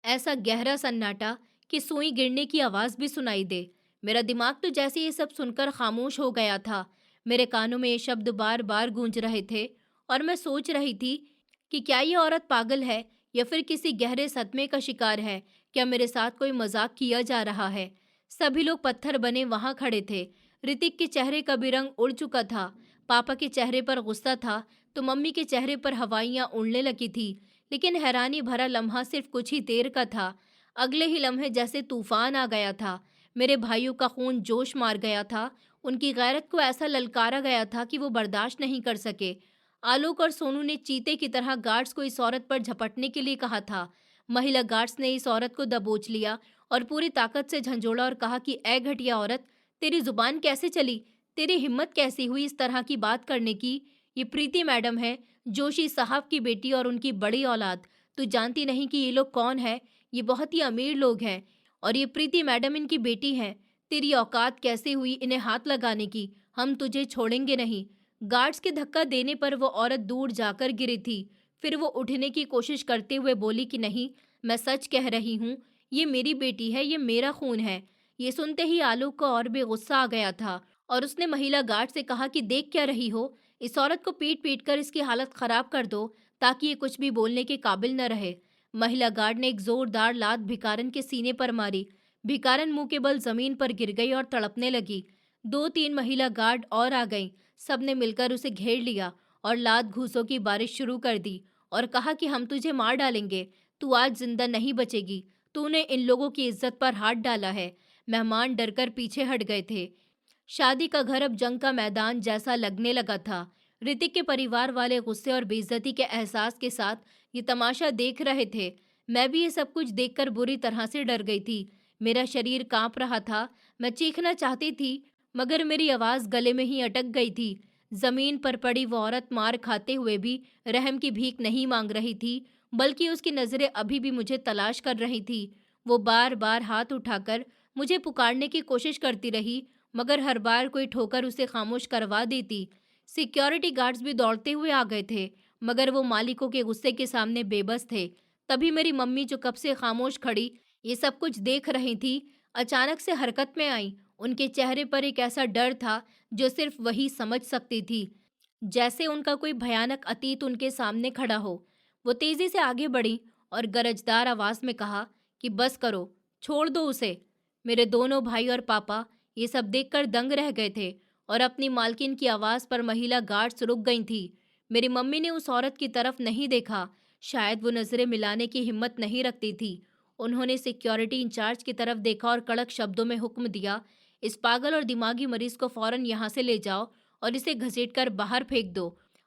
ऐसा गहरा सन्नाटा कि सुई गिरने की आवाज भी सुनाई दे। मेरा दिमाग तो जैसे ये सब सुनकर खामोश हो गया था। मेरे कानों में ये शब्द बार बार गूंज रहे थे और मैं सोच रही थी कि क्या ये औरत पागल है या फिर किसी गहरे सदमे का शिकार है। क्या मेरे साथ कोई मजाक किया जा रहा है? सभी लोग पत्थर बने वहां खड़े थे। ऋतिक के चेहरे का भी रंग उड़ चुका था। पापा के चेहरे पर गुस्सा था, तो मम्मी के चेहरे पर हवाइयां उड़ने लगी थी। लेकिन हैरानी भरा लम्हा सिर्फ कुछ ही देर का था। अगले ही लम्हे जैसे तूफान आ गया था। मेरे भाइयों का खून जोश मार गया था। उनकी गैरत को ऐसा ललकारा गया था कि वो बर्दाश्त नहीं कर सके। आलोक और सोनू ने चीते की तरह गार्ड्स को इस औरत पर झपटने के लिए कहा था। महिला गार्ड्स ने इस औरत को दबोच लिया और पूरी ताकत से झंझोड़ा और कहा कि ऐ घटिया औरत, तेरी जुबान कैसे चली? तेरी हिम्मत कैसी हुई इस तरह की बात करने की? ये प्रीति मैडम है, जोशी साहब की बेटी और उनकी बड़ी औलाद। तू जानती नहीं कि ये लोग कौन है? ये बहुत ही अमीर लोग हैं और ये प्रीति मैडम इनकी बेटी हैं। तेरी औकात कैसे हुई इन्हें हाथ लगाने की? हम तुझे छोड़ेंगे नहीं। गार्ड्स के धक्का देने पर वो औरत दूर जाकर गिरी थी। फिर वो उठने की कोशिश करते हुए बोली कि नहीं, मैं सच कह रही हूँ, ये मेरी बेटी है, ये मेरा खून है। ये सुनते ही आलोक को और भी गुस्सा आ गया था और उसने महिला गार्ड से कहा कि देख क्या रही हो, इस औरत को पीट पीट कर इसकी हालत खराब कर दो ताकि ये कुछ भी बोलने के काबिल न रहे। महिला गार्ड ने एक जोरदार लात भिकारन के सीने पर मारी। भिकारन मुंह के बल जमीन पर गिर गई और तड़पने लगी। 2-3 महिला गार्ड और आ गईं। सबने मिलकर उसे घेर लिया और लात घूंसों की बारिश शुरू कर दी और कहा कि हम तुझे मार डालेंगे, तू आज जिंदा नहीं बचेगी, तूने इन लोगों की इज्जत पर हाथ डाला है। मेहमान डरकर पीछे हट गए थे। शादी का घर अब जंग का मैदान जैसा लगने लगा था। ऋतिक के परिवार वाले गुस्से और बेइज्जती के एहसास के साथ ये तमाशा देख रहे थे। मैं भी ये सब कुछ देखकर बुरी तरह से डर गई थी। मेरा शरीर कांप रहा था। मैं चीखना चाहती थी मगर मेरी आवाज़ गले में ही अटक गई थी। जमीन पर पड़ी वो औरत मार खाते हुए भी रहम की भीख नहीं मांग रही थी, बल्कि उसकी नज़रें अभी भी मुझे तलाश कर रही थी। वो बार बार हाथ उठाकर मुझे पुकारने की कोशिश करती रही, मगर हर बार कोई ठोकर उसे खामोश करवा देती। सिक्योरिटी गार्ड्स भी दौड़ते हुए आ गए थे, मगर वो मालिकों के गुस्से के सामने बेबस थे। तभी मेरी मम्मी, जो कब से खामोश खड़ी ये सब कुछ देख रही थी, अचानक से हरकत में आई। उनके चेहरे पर एक ऐसा डर था जो सिर्फ वही समझ सकती थी, जैसे उनका कोई भयानक अतीत उनके सामने खड़ा हो। वो तेजी से आगे बढ़ी और गरजदार आवाज में कहा कि बस करो, छोड़ दो उसे। मेरे दोनों भाई और पापा ये सब देखकर दंग रह गए थे और अपनी मालकिन की आवाज पर महिला गार्ड्स रुक गई थी। मेरी मम्मी ने उस औरत की तरफ नहीं देखा, शायद वो नजरें मिलाने की हिम्मत नहीं रखती थी। उन्होंने सिक्योरिटी इंचार्ज की तरफ देखा और कड़क शब्दों में हुक्म दिया, इस पागल और दिमागी मरीज को फौरन यहाँ से ले जाओ और इसे घसीटकर बाहर फेंक दो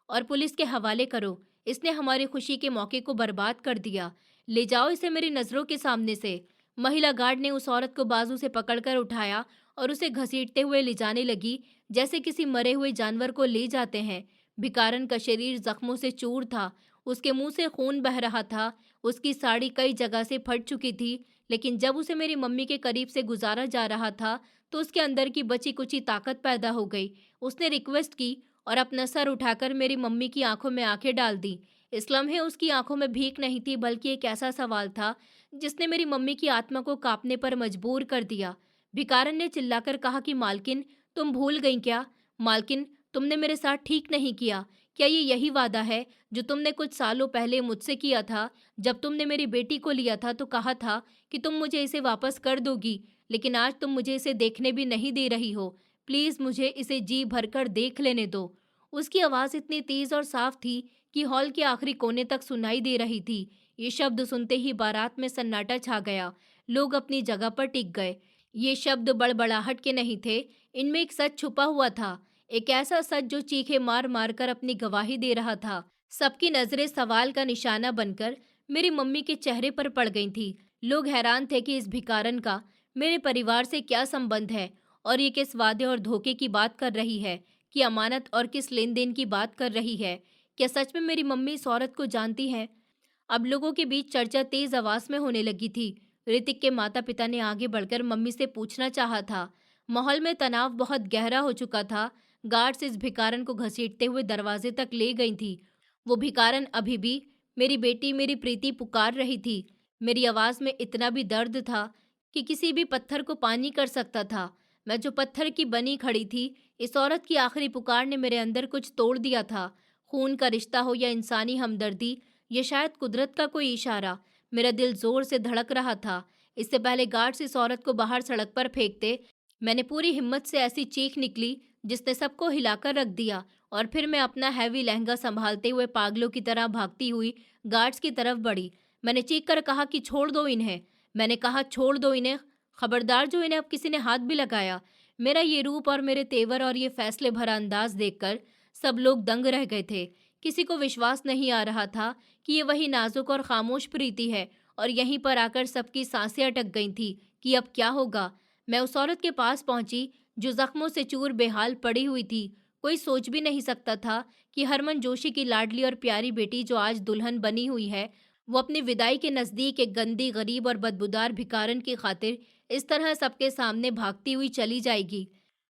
और पुलिस के हवाले करो। इसने हमारी खुशी के मौके को बर्बाद कर दिया। ले जाओ इसे मेरी नजरों के सामने से। महिला गार्ड ने उस औरत को बाजू से पकड़कर उठाया और उसे घसीटते हुए ले जाने लगी, जैसे किसी मरे हुए जानवर को ले जाते हैं। भिकारन का शरीर जख्मों से चूर था, उसके मुंह से खून बह रहा था, उसकी साड़ी कई जगह से फट चुकी थी, लेकिन जब उसे मेरी मम्मी के करीब से गुजारा जा रहा था तो उसके अंदर की बची कुची ताकत पैदा हो गई। उसने रिक्वेस्ट की और अपना सर उठाकर मेरी मम्मी की आंखों में आंखें डाल दी। इस लम्हे उसकी आंखों में भीख नहीं थी, बल्कि एक ऐसा सवाल था जिसने मेरी मम्मी की आत्मा को कांपने पर मजबूर कर दिया। भिकारन ने चिल्लाकर कहा कि मालकिन, तुम भूल गई क्या? मालकिन, तुमने मेरे साथ ठीक नहीं किया। क्या ये यही वादा है जो तुमने कुछ सालों पहले मुझसे किया था? जब तुमने मेरी बेटी को लिया था तो कहा था कि तुम मुझे इसे वापस कर दोगी, लेकिन आज तुम मुझे इसे देखने भी नहीं दे रही हो। प्लीज मुझे इसे जी भरकर देख लेने दो। उसकी आवाज इतनी तेज और साफ थी कि हॉल के आखिरी कोने तक सुनाई दे रही थी। ये शब्द सुनते ही बारात में सन्नाटा छा गया। लोग अपनी जगह पर टिक गए। ये शब्द बड़बड़ाहट के नहीं थे, इनमें एक सच छुपा हुआ था, एक ऐसा सच जो चीखे मार मार कर अपनी गवाही दे रहा था। सबकी नजरें सवाल का निशाना बनकर मेरी मम्मी के चेहरे पर पड़ गई थी। लोग हैरान थे कि इस भिकारन का मेरे परिवार से क्या संबंध है और ये किस वादे और धोखे की बात कर रही है, कि अमानत और किस लेन देन की बात कर रही है। क्या सच में मेरी मम्मी इस औरत को जानती है? अब लोगों के बीच चर्चा तेज आवाज में होने लगी थी। ऋतिक के माता पिता ने आगे बढ़कर मम्मी से पूछना चाहा था। माहौल में तनाव बहुत गहरा हो चुका था। गार्ड्स इस भिकारन को घसीटते हुए दरवाजे तक ले गई थी। वो भिकारन अभी भी मेरी बेटी, मेरी प्रीति पुकार रही थी। मेरी आवाज में इतना भी दर्द था कि किसी भी पत्थर को पानी कर सकता था। मैं जो पत्थर की बनी खड़ी थी, इस औरत की आखिरी पुकार ने मेरे अंदर कुछ तोड़ दिया था। खून का रिश्ता हो या इंसानी हमदर्दी, ये शायद कुदरत का कोई इशारा। मेरा दिल जोर से धड़क रहा था। इससे पहले गार्ड्स इस औरत को बाहर सड़क पर फेंकते, मैंने पूरी हिम्मत से ऐसी चीख निकली जिसने सबको हिलाकर रख दिया, और फिर मैं अपना हैवी लहंगा संभालते हुए पागलों की तरह भागती हुई गार्ड्स की तरफ बढ़ी। मैंने चीख कर कहा कि छोड़ दो इन्हें। मैंने कहा छोड़ दो इन्हें, खबरदार जो इन्हें अब किसी ने हाथ भी लगाया। मेरा ये रूप और मेरे तेवर और ये फैसले भरा अंदाज देखकर सब लोग दंग रह गए थे। किसी को विश्वास नहीं आ रहा था कि ये वही नाजुक और खामोश प्रीति है, और यहीं पर आकर सबकी सांसें अटक गई थी कि अब क्या होगा। मैं उस औरत के पास पहुंची जो जख्मों से चूर बेहाल पड़ी हुई थी। कोई सोच भी नहीं सकता था कि हरमन जोशी की लाडली और प्यारी बेटी, जो आज दुल्हन बनी हुई है, वो अपनी विदाई के नज़दीक एक गंदी, गरीब और बदबूदार भिकारन की खातिर इस तरह सबके सामने भागती हुई चली जाएगी।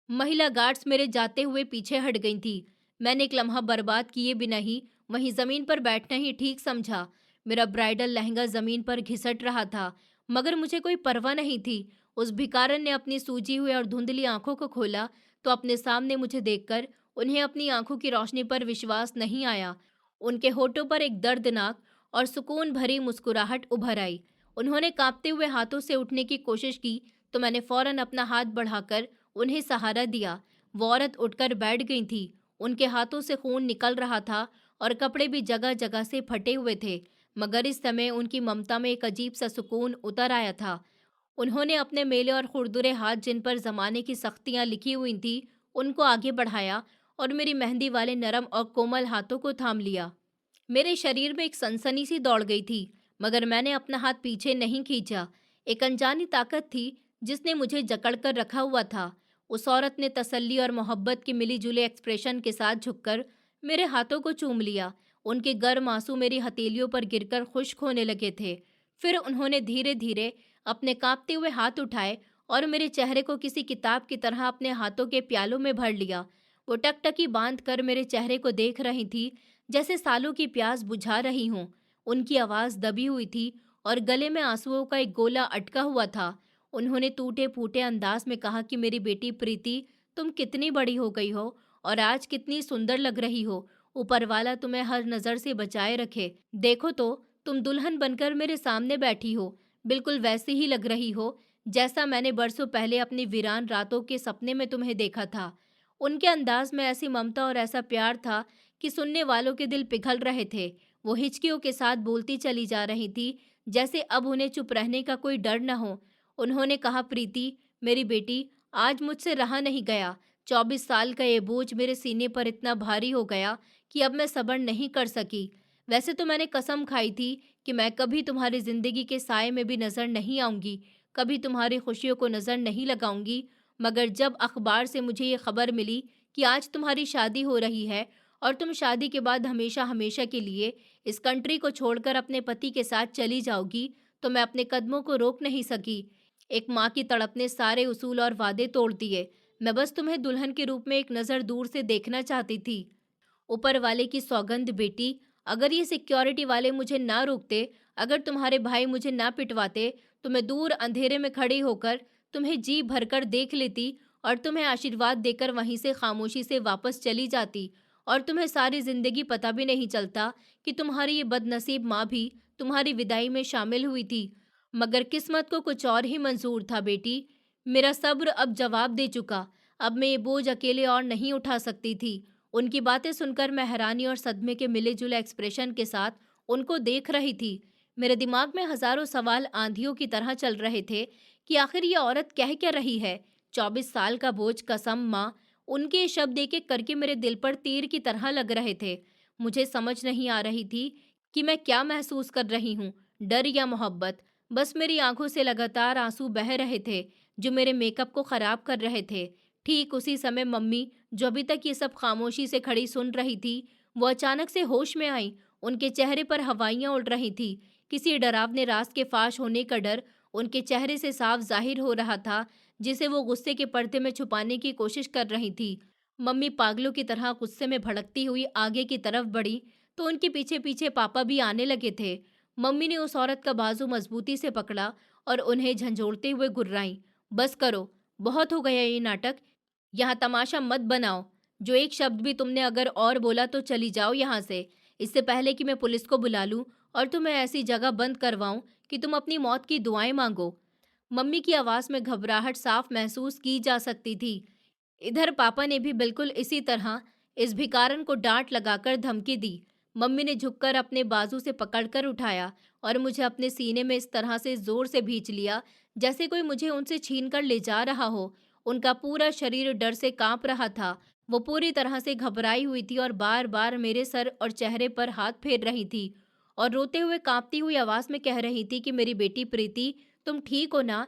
महिला गार्ड्स मेरे जाते हुए पीछे हट गई थी। मैंने एक लम्हा बर्बाद किए बिना ही वहीं जमीन पर बैठना ही ठीक समझा। मेरा ब्राइडल लहंगा जमीन पर घिसट रहा था, मगर मुझे कोई परवाह नहीं थी। उस भिखारन ने अपनी सूजी हुई और धुंधली आंखों को खोला तो अपने सामने मुझे देखकर उन्हें अपनी आंखों की रोशनी पर विश्वास नहीं आया। उनके होठों पर एक दर्दनाक और सुकून भरी मुस्कुराहट उभर आई। उन्होंने कांपते हुए हाथों से उठने की कोशिश की तो मैंने फौरन अपना हाथ बढ़ाकर उन्हें सहारा दिया। वो औरत उठकर बैठ गई थी। उनके हाथों से खून निकल रहा था और कपड़े भी जगह जगह से फटे हुए थे, मगर इस समय उनकी ममता में एक अजीब सा सुकून उतर आया था। उन्होंने अपने मेले और खुरदुरे हाथ जिन पर जमाने की सख्तियां लिखी हुई थी उनको आगे बढ़ाया और मेरी मेहंदी वाले नरम और कोमल हाथों को थाम लिया। मेरे शरीर में एक सनसनी सी दौड़ गई थी, मगर मैंने अपना हाथ पीछे नहीं खींचा। एक अनजानी ताकत थी जिसने मुझे जकड़कर रखा हुआ था। उस औरत ने तसल्ली और मोहब्बत के मिली जुले एक्सप्रेशन के साथ झुककर मेरे हाथों को चूम लिया। उनके गर्म आंसू मेरी हथेलियों पर गिरकर खुश्क होने लगे थे। फिर उन्होंने धीरे धीरे अपने कांपते हुए हाथ उठाए और मेरे चेहरे को किसी किताब की तरह अपने हाथों के प्यालों में भर लिया। वो टकटकी बांध कर मेरे चेहरे को देख रही थी, जैसे सालों की प्यास बुझा रही हूँ। उनकी आवाज़ दबी हुई थी और गले में आंसुओं का एक गोला अटका हुआ था। उन्होंने टूटे फूटे अंदाज में कहा कि मेरी बेटी प्रीति, तुम कितनी बड़ी हो गई हो और आज कितनी सुंदर लग रही हो। ऊपर वाला तुम्हें हर नज़र से बचाए रखे। देखो तो, तुम दुल्हन बनकर मेरे सामने बैठी हो। बिल्कुल वैसी ही लग रही हो जैसा मैंने बरसों पहले अपनी वीरान रातों के सपने में तुम्हें देखा था। उनके अंदाज में ऐसी ममता और ऐसा प्यार था कि सुनने वालों के दिल पिघल रहे थे। वो हिचकियों के साथ बोलती चली जा रही थी, जैसे अब उन्हें चुप रहने का कोई डर न हो। उन्होंने कहा, प्रीति मेरी बेटी, आज मुझसे रहा नहीं गया। 24 साल का ये बोझ मेरे सीने पर इतना भारी हो गया कि अब मैं सब्र नहीं कर सकी। वैसे तो मैंने कसम खाई थी कि मैं कभी तुम्हारी जिंदगी के साए में भी नजर नहीं आऊंगी, कभी तुम्हारी खुशियों को नजर नहीं लगाऊंगी। मगर जब अखबार से मुझे ये खबर मिली कि आज तुम्हारी शादी हो रही है और तुम शादी के बाद हमेशा हमेशा के लिए इस कंट्री को छोड़कर अपने पति के साथ चली जाओगी, तो मैं अपने कदमों को रोक नहीं सकी। एक माँ की तड़प ने सारे उसूल और वादे तोड़ दिए। मैं बस तुम्हें दुल्हन के रूप में एक नज़र दूर से देखना चाहती थी। ऊपर वाले की सौगंध बेटी, अगर ये सिक्योरिटी वाले मुझे ना रोकते, अगर तुम्हारे भाई मुझे ना पिटवाते, तो मैं दूर अंधेरे में खड़ी होकर तुम्हें जी भरकर देख लेती और तुम्हें आशीर्वाद देकर वहीं से खामोशी से वापस चली जाती। और तुम्हें सारी जिंदगी पता भी नहीं चलता कि तुम्हारी ये बदनसीब माँ भी तुम्हारी विदाई में शामिल हुई थी। मगर किस्मत को कुछ और ही मंजूर था बेटी। मेरा सब्र अब जवाब दे चुका। अब मैं ये बोझ अकेले और नहीं उठा सकती थी। उनकी बातें सुनकर मैं हैरानी और सदमे के मिले जुले एक्सप्रेशन के साथ उनको देख रही थी। मेरे दिमाग में हजारों सवाल आंधियों की तरह चल रहे थे कि आखिर ये औरत कह क्या रही है। 24 साल का बोझ, कसम माँ, उनके ये शब्द एक एक करके मेरे दिल पर तीर की तरह लग रहे थे। मुझे समझ नहीं आ रही थी कि मैं क्या महसूस कर रही हूँ, डर या मोहब्बत। बस मेरी आंखों से लगातार आंसू बह रहे थे जो मेरे मेकअप को खराब कर रहे थे। ठीक उसी समय मम्मी, जो अभी तक ये सब खामोशी से खड़ी सुन रही थी, वो अचानक से होश में आई। उनके चेहरे पर हवाइयां उड़ रही थी। किसी डरावने राज के फाश होने का डर उनके चेहरे से साफ जाहिर हो रहा था, जिसे वो गुस्से के पर्दे में छुपाने की कोशिश कर रही थी। मम्मी पागलों की तरह गुस्से में भड़कती हुई आगे की तरफ बढ़ी तो उनके पीछे पीछे पापा भी आने लगे थे। मम्मी ने उस औरत का बाजू मजबूती से पकड़ा और उन्हें झंझोड़ते हुए गुर्राई, बस करो, बहुत हो गया ये नाटक। यहाँ तमाशा मत बनाओ। जो एक शब्द भी तुमने अगर और बोला तो चली जाओ यहाँ से, इससे पहले कि मैं पुलिस को बुला लूँ और तुम्हें ऐसी जगह बंद करवाऊँ कि तुम अपनी मौत की दुआएं मांगो। मम्मी की आवाज़ में घबराहट साफ महसूस की जा सकती थी। इधर पापा ने भी बिल्कुल इसी तरह इस भिखारन को डांट लगाकर धमकी दी। मम्मी ने झुककर अपने बाजू से पकड़कर उठाया और मुझे अपने सीने में इस तरह से जोर से भींच लिया जैसे कोई मुझे उनसे छीन कर ले जा रहा हो। उनका पूरा शरीर डर से कांप रहा था। वो पूरी तरह से घबराई हुई थी और बार बार मेरे सर और चेहरे पर हाथ फेर रही थी और रोते हुए कांपती हुई आवाज में कह रही थी कि मेरी बेटी प्रीति, तुम ठीक हो ना?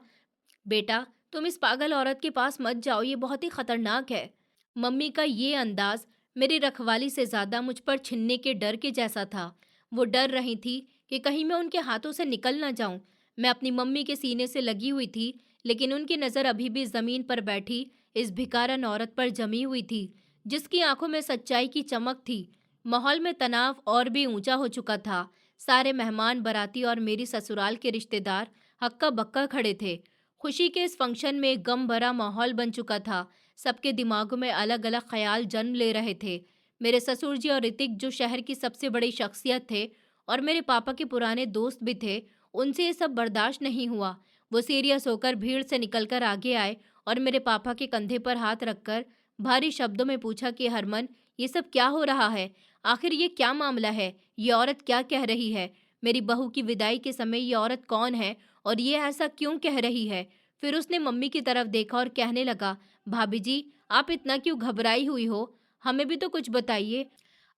बेटा, तुम इस पागल औरत के पास मत जाओ, ये बहुत ही खतरनाक है। मम्मी का ये अंदाज मेरी रखवाली से ज्यादा मुझ पर छिनने के डर के जैसा था। वो डर रही थी कि कहीं मैं उनके हाथों से निकल ना जाऊं। मैं अपनी मम्मी के सीने से लगी हुई थी, लेकिन उनकी नजर अभी भी जमीन पर बैठी इस भिकारन औरत पर जमी हुई थी, जिसकी आंखों में सच्चाई की चमक थी। माहौल में तनाव और भी ऊंचा हो चुका था। सारे मेहमान, बाराती और मेरी ससुराल के रिश्तेदार हक्का बक्का खड़े थे। खुशी के इस फंक्शन में गम भरा माहौल बन चुका था। सबके दिमागों में अलग अलग ख्याल जन्म ले रहे थे। मेरे ससुर जी और ऋतिक, जो शहर की सबसे बड़ी शख्सियत थे और मेरे पापा के पुराने दोस्त भी थे, उनसे ये सब बर्दाश्त नहीं हुआ। वो सीरियस होकर भीड़ से निकलकर आगे आए और मेरे पापा के कंधे पर हाथ रखकर भारी शब्दों में पूछा कि हरमन, ये सब क्या हो रहा है? आखिर ये क्या मामला है? ये औरत क्या कह रही है? मेरी बहू की विदाई के समय ये औरत कौन है और ये ऐसा क्यों कह रही है? फिर उसने मम्मी की तरफ देखा और कहने लगा, भाभी जी, आप इतना क्यों घबराई हुई हो? हमें भी तो कुछ बताइए।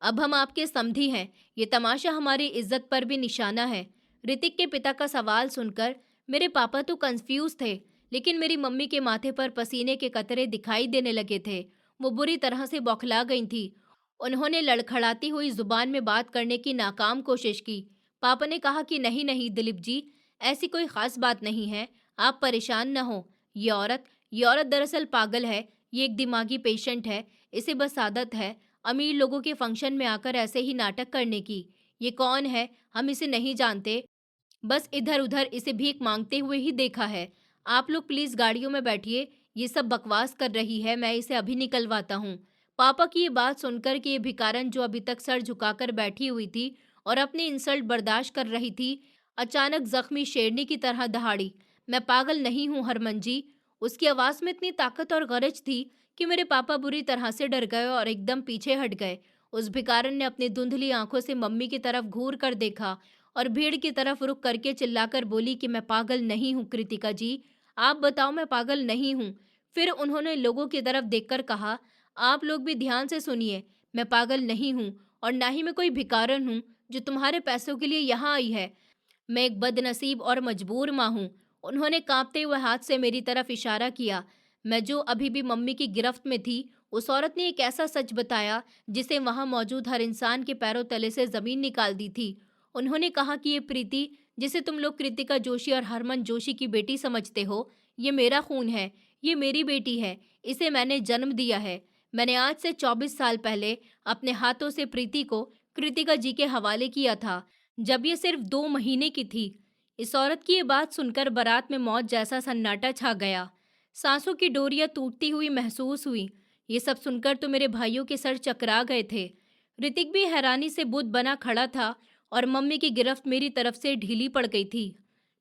अब हम आपके समधी हैं। ये तमाशा हमारी इज्जत पर भी निशाना है। ऋतिक के पिता का सवाल सुनकर मेरे पापा तो कंफ्यूज थे, लेकिन मेरी मम्मी के माथे पर पसीने के कतरे दिखाई देने लगे थे। वो बुरी तरह से बौखला गई थी। उन्होंने लड़खड़ाती हुई जुबान में बात करने की नाकाम कोशिश की। पापा ने कहा कि नहीं नहीं दिलीप जी, ऐसी कोई खास बात नहीं है, आप परेशान न हो। ये औरत दरअसल पागल है। ये एक दिमागी पेशेंट है। इसे बस आदत है अमीर लोगों के फंक्शन में आकर ऐसे ही नाटक करने की। ये कौन है, हम इसे नहीं जानते, बस इधर उधर इसे भीख मांगते हुए ही देखा है। आप लोग प्लीज गाड़ियों में बैठिए। ये सब बकवास कर रही है, मैं इसे अभी निकलवाता हूँ। पापा की ये बात सुनकर कि ये भिकारन, जो अभी तक सर झुकाकर बैठी हुई थी और अपनी इंसल्ट बर्दाश्त कर रही थी, अचानक जख्मी शेरनी की तरह दहाड़ी। मैं पागल नहीं हूँ हरमन जी। उसकी आवाज में इतनी ताकत और गरज थी कि मेरे पापा बुरी तरह से डर गए और एकदम पीछे हट गए। उस भिकारन ने अपनी धुंधली आंखों से मम्मी की तरफ घूर कर देखा और भीड़ की तरफ रुक करके चिल्लाकर बोली कि मैं पागल नहीं हूँ कृतिका जी, आप बताओ मैं पागल नहीं हूँ। फिर उन्होंने लोगों की तरफ देखकर कहा, आप लोग भी ध्यान से सुनिए, मैं पागल नहीं हूँ और ना ही मैं कोई भिकारन हूँ जो तुम्हारे पैसों के लिए यहाँ आई है। मैं एक बदनसीब और मजबूर माँ हूँ। उन्होंने कांपते हुए हाथ से मेरी तरफ इशारा किया। मैं जो अभी भी मम्मी की गिरफ्त में थी, उस औरत ने एक ऐसा सच बताया जिसे वहां मौजूद हर इंसान के पैरों तले से जमीन निकाल दी थी। उन्होंने कहा कि ये प्रीति, जिसे तुम लोग कृतिका जोशी और हरमन जोशी की बेटी समझते हो, ये मेरा खून है। ये मेरी बेटी है। इसे मैंने जन्म दिया है। मैंने आज से 24 साल पहले अपने हाथों से प्रीति को कृतिका जी के हवाले किया था, जब ये सिर्फ 2 महीने की थी। इस औरत की ये बात सुनकर बारात में मौत जैसा सन्नाटा छा गया। सांसों की डोरियां टूटती हुई महसूस हुई। ये सब सुनकर तो मेरे भाइयों के सर चकरा गए थे। ऋतिक भी हैरानी से बुत बना खड़ा था और मम्मी की गिरफ्त मेरी तरफ से ढीली पड़ गई थी।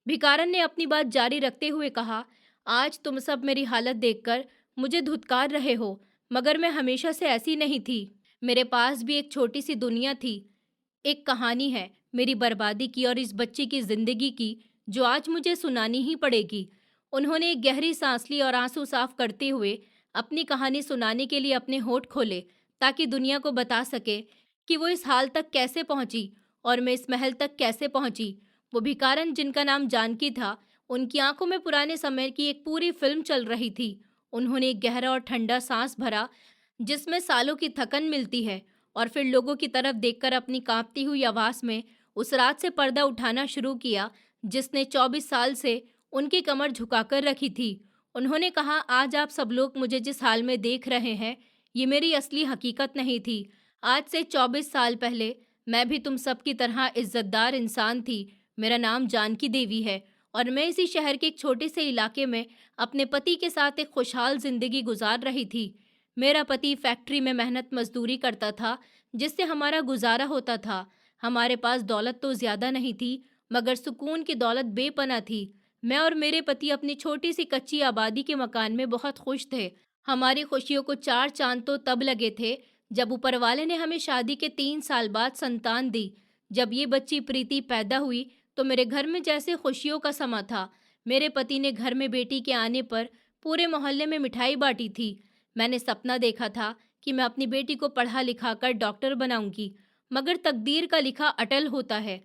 भिकारन ने अपनी बात जारी रखते हुए कहा, आज तुम सब मेरी हालत देखकर मुझे धुतकार रहे हो, मगर मैं हमेशा से ऐसी नहीं थी। मेरे पास भी एक छोटी सी दुनिया थी। एक कहानी है मेरी बर्बादी की और इस बच्ची की जिंदगी की, जो आज मुझे सुनानी ही पड़ेगी। उन्होंने एक गहरी सांस ली और आंसू साफ करते हुए अपनी कहानी सुनाने के लिए अपने होठ खोले, ताकि दुनिया को बता सके कि वो इस हाल तक कैसे पहुंची और मैं इस महल तक कैसे पहुंची। वो भिकारन, जिनका नाम जानकी था, उनकी आंखों में पुराने समय की एक पूरी फिल्म चल रही थी। उन्होंने एक गहरा और ठंडा सांस भरा, जिसमें सालों की थकन मिलती है, और फिर लोगों की तरफ देखकर अपनी कांपती हुई आवाज में उस रात से पर्दा उठाना शुरू किया जिसने 24 साल से उनकी कमर झुकाकर रखी थी। उन्होंने कहा, आज आप सब लोग मुझे जिस हाल में देख रहे हैं, ये मेरी असली हकीकत नहीं थी। आज से 24 साल पहले मैं भी तुम सब की तरह इज्जतदार इंसान थी। मेरा नाम जानकी देवी है और मैं इसी शहर के एक छोटे से इलाके में अपने पति के साथ एक खुशहाल जिंदगी गुजार रही थी। मेरा पति फैक्ट्री में मेहनत मजदूरी करता था, जिससे हमारा गुजारा होता था। हमारे पास दौलत तो ज्यादा नहीं थी, मगर सुकून की दौलत बेपना थी। मैं और मेरे पति अपनी छोटी सी कच्ची आबादी के मकान में बहुत खुश थे। हमारी खुशियों को 4 चांद तो तब लगे थे जब ऊपर वाले ने हमें शादी के 3 साल बाद संतान दी। जब ये बच्ची प्रीति पैदा हुई तो मेरे घर में जैसे खुशियों का समा था। मेरे पति ने घर में बेटी के आने पर पूरे मोहल्ले में मिठाई बांटी थी। मैंने सपना देखा था कि मैं अपनी बेटी को पढ़ा लिखाकर डॉक्टर बनाऊंगी, मगर तकदीर का लिखा अटल होता है।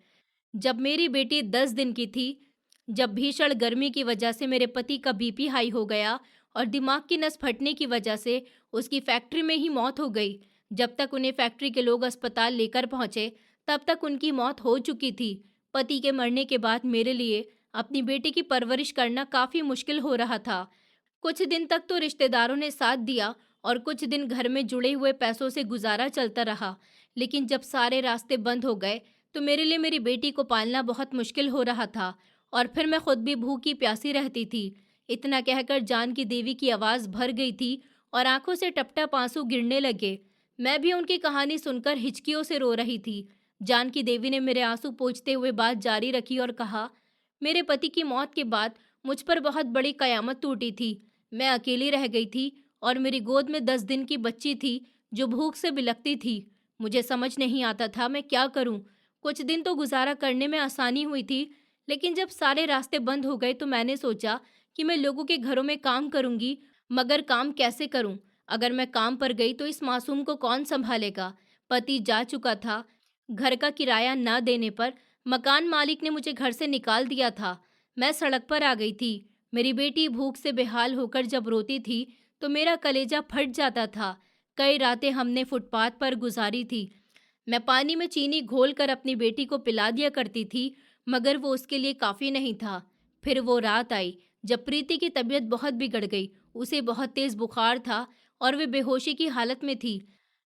जब मेरी बेटी 10 दिन की थी, जब भीषण गर्मी की वजह से मेरे पति का बीपी हाई हो गया और दिमाग की नस फटने की वजह से उसकी फैक्ट्री में ही मौत हो गई। जब तक उन्हें फैक्ट्री के लोग अस्पताल लेकर पहुंचे, तब तक उनकी मौत हो चुकी थी। पति के मरने के बाद मेरे लिए अपनी बेटी की परवरिश करना काफी मुश्किल हो रहा था। कुछ दिन तक तो रिश्तेदारों ने साथ दिया और कुछ दिन घर में जुड़े हुए पैसों से गुजारा चलता रहा, लेकिन जब सारे रास्ते बंद हो गए तो मेरे लिए मेरी बेटी को पालना बहुत मुश्किल हो रहा था और फिर मैं खुद भी भूखी प्यासी रहती थी। इतना कहकर जानकी देवी की आवाज़ भर गई थी और आंखों से टपटप आंसू गिरने लगे। मैं भी उनकी कहानी सुनकर हिचकियों से रो रही थी। जानकी देवी ने मेरे आंसू पोंछते हुए बात जारी रखी और कहा, मेरे पति की मौत के बाद मुझ पर बहुत बड़ी कयामत टूटी थी। मैं अकेली रह गई थी और मेरी गोद में 10 दिन की बच्ची थी जो भूख से बिलखती थी। मुझे समझ नहीं आता था मैं क्या करूं। कुछ दिन तो गुजारा करने में आसानी हुई थी, लेकिन जब सारे रास्ते बंद हो गए तो मैंने सोचा कि मैं लोगों के घरों में काम करूंगी, मगर काम कैसे करूं? अगर मैं काम पर गई तो इस मासूम को कौन संभालेगा? पति जा चुका था। घर का किराया ना देने पर मकान मालिक ने मुझे घर से निकाल दिया था। मैं सड़क पर आ गई थी। मेरी बेटी भूख से बेहाल होकर जब रोती थी तो मेरा कलेजा फट जाता था। कई रातें हमने फुटपाथ पर गुजारी थी। मैं पानी में चीनी घोलकर अपनी बेटी को पिला दिया करती थी, मगर वो उसके लिए काफ़ी नहीं था। फिर वो रात आई जब प्रीति की तबीयत बहुत बिगड़ गई। उसे बहुत तेज़ बुखार था और वे बेहोशी की हालत में थी।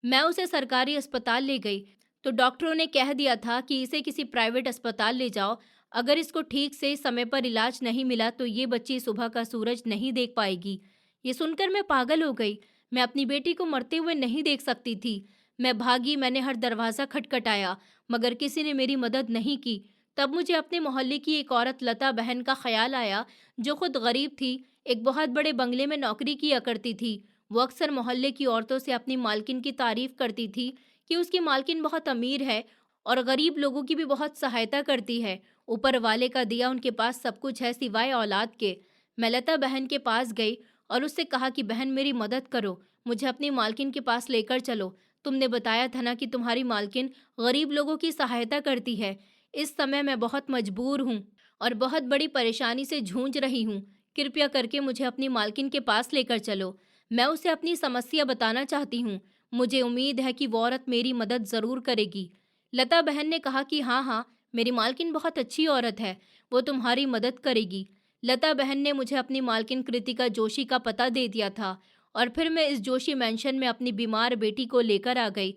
मैं उसे सरकारी अस्पताल ले गई तो डॉक्टरों ने कह दिया था कि इसे किसी प्राइवेट अस्पताल ले जाओ। अगर इसको ठीक से समय पर इलाज नहीं मिला तो ये बच्ची सुबह का सूरज नहीं देख पाएगी। ये सुनकर मैं पागल हो गई। मैं अपनी बेटी को मरते हुए नहीं देख सकती थी। मैं भागी, मैंने हर दरवाज़ा खटखटाया, मगर किसी ने मेरी मदद नहीं की। तब मुझे अपने मोहल्ले की एक औरत लता बहन का ख्याल आया, जो खुद गरीब थी, एक बहुत बड़े बंगले में नौकरी किया करती थी। वो अक्सर मोहल्ले की औरतों से अपनी मालकिन की तारीफ करती थी कि उसकी मालकिन बहुत अमीर है और गरीब लोगों की भी बहुत सहायता करती है। ऊपर वाले का दिया उनके पास सब कुछ है सिवाय औलाद के। मैं लता बहन के पास गई और उससे कहा कि बहन मेरी मदद करो, मुझे अपनी मालकिन के पास लेकर चलो। तुमने बताया था ना कि तुम्हारी मालकिन गरीब लोगों की सहायता करती है। इस समय मैं बहुत मजबूर हूँ और बहुत बड़ी परेशानी से जूझ रही हूँ। कृपया करके मुझे अपनी मालकिन के पास लेकर चलो। मैं उसे अपनी समस्या बताना चाहती हूँ। मुझे उम्मीद है कि वो औरत मेरी मदद ज़रूर करेगी। लता बहन ने कहा कि हाँ हाँ, मेरी मालकिन बहुत अच्छी औरत है, वो तुम्हारी मदद करेगी। लता बहन ने मुझे अपनी मालकिन कृतिका जोशी का पता दे दिया था और फिर मैं इस जोशी मैंशन में अपनी बीमार बेटी को लेकर आ गई।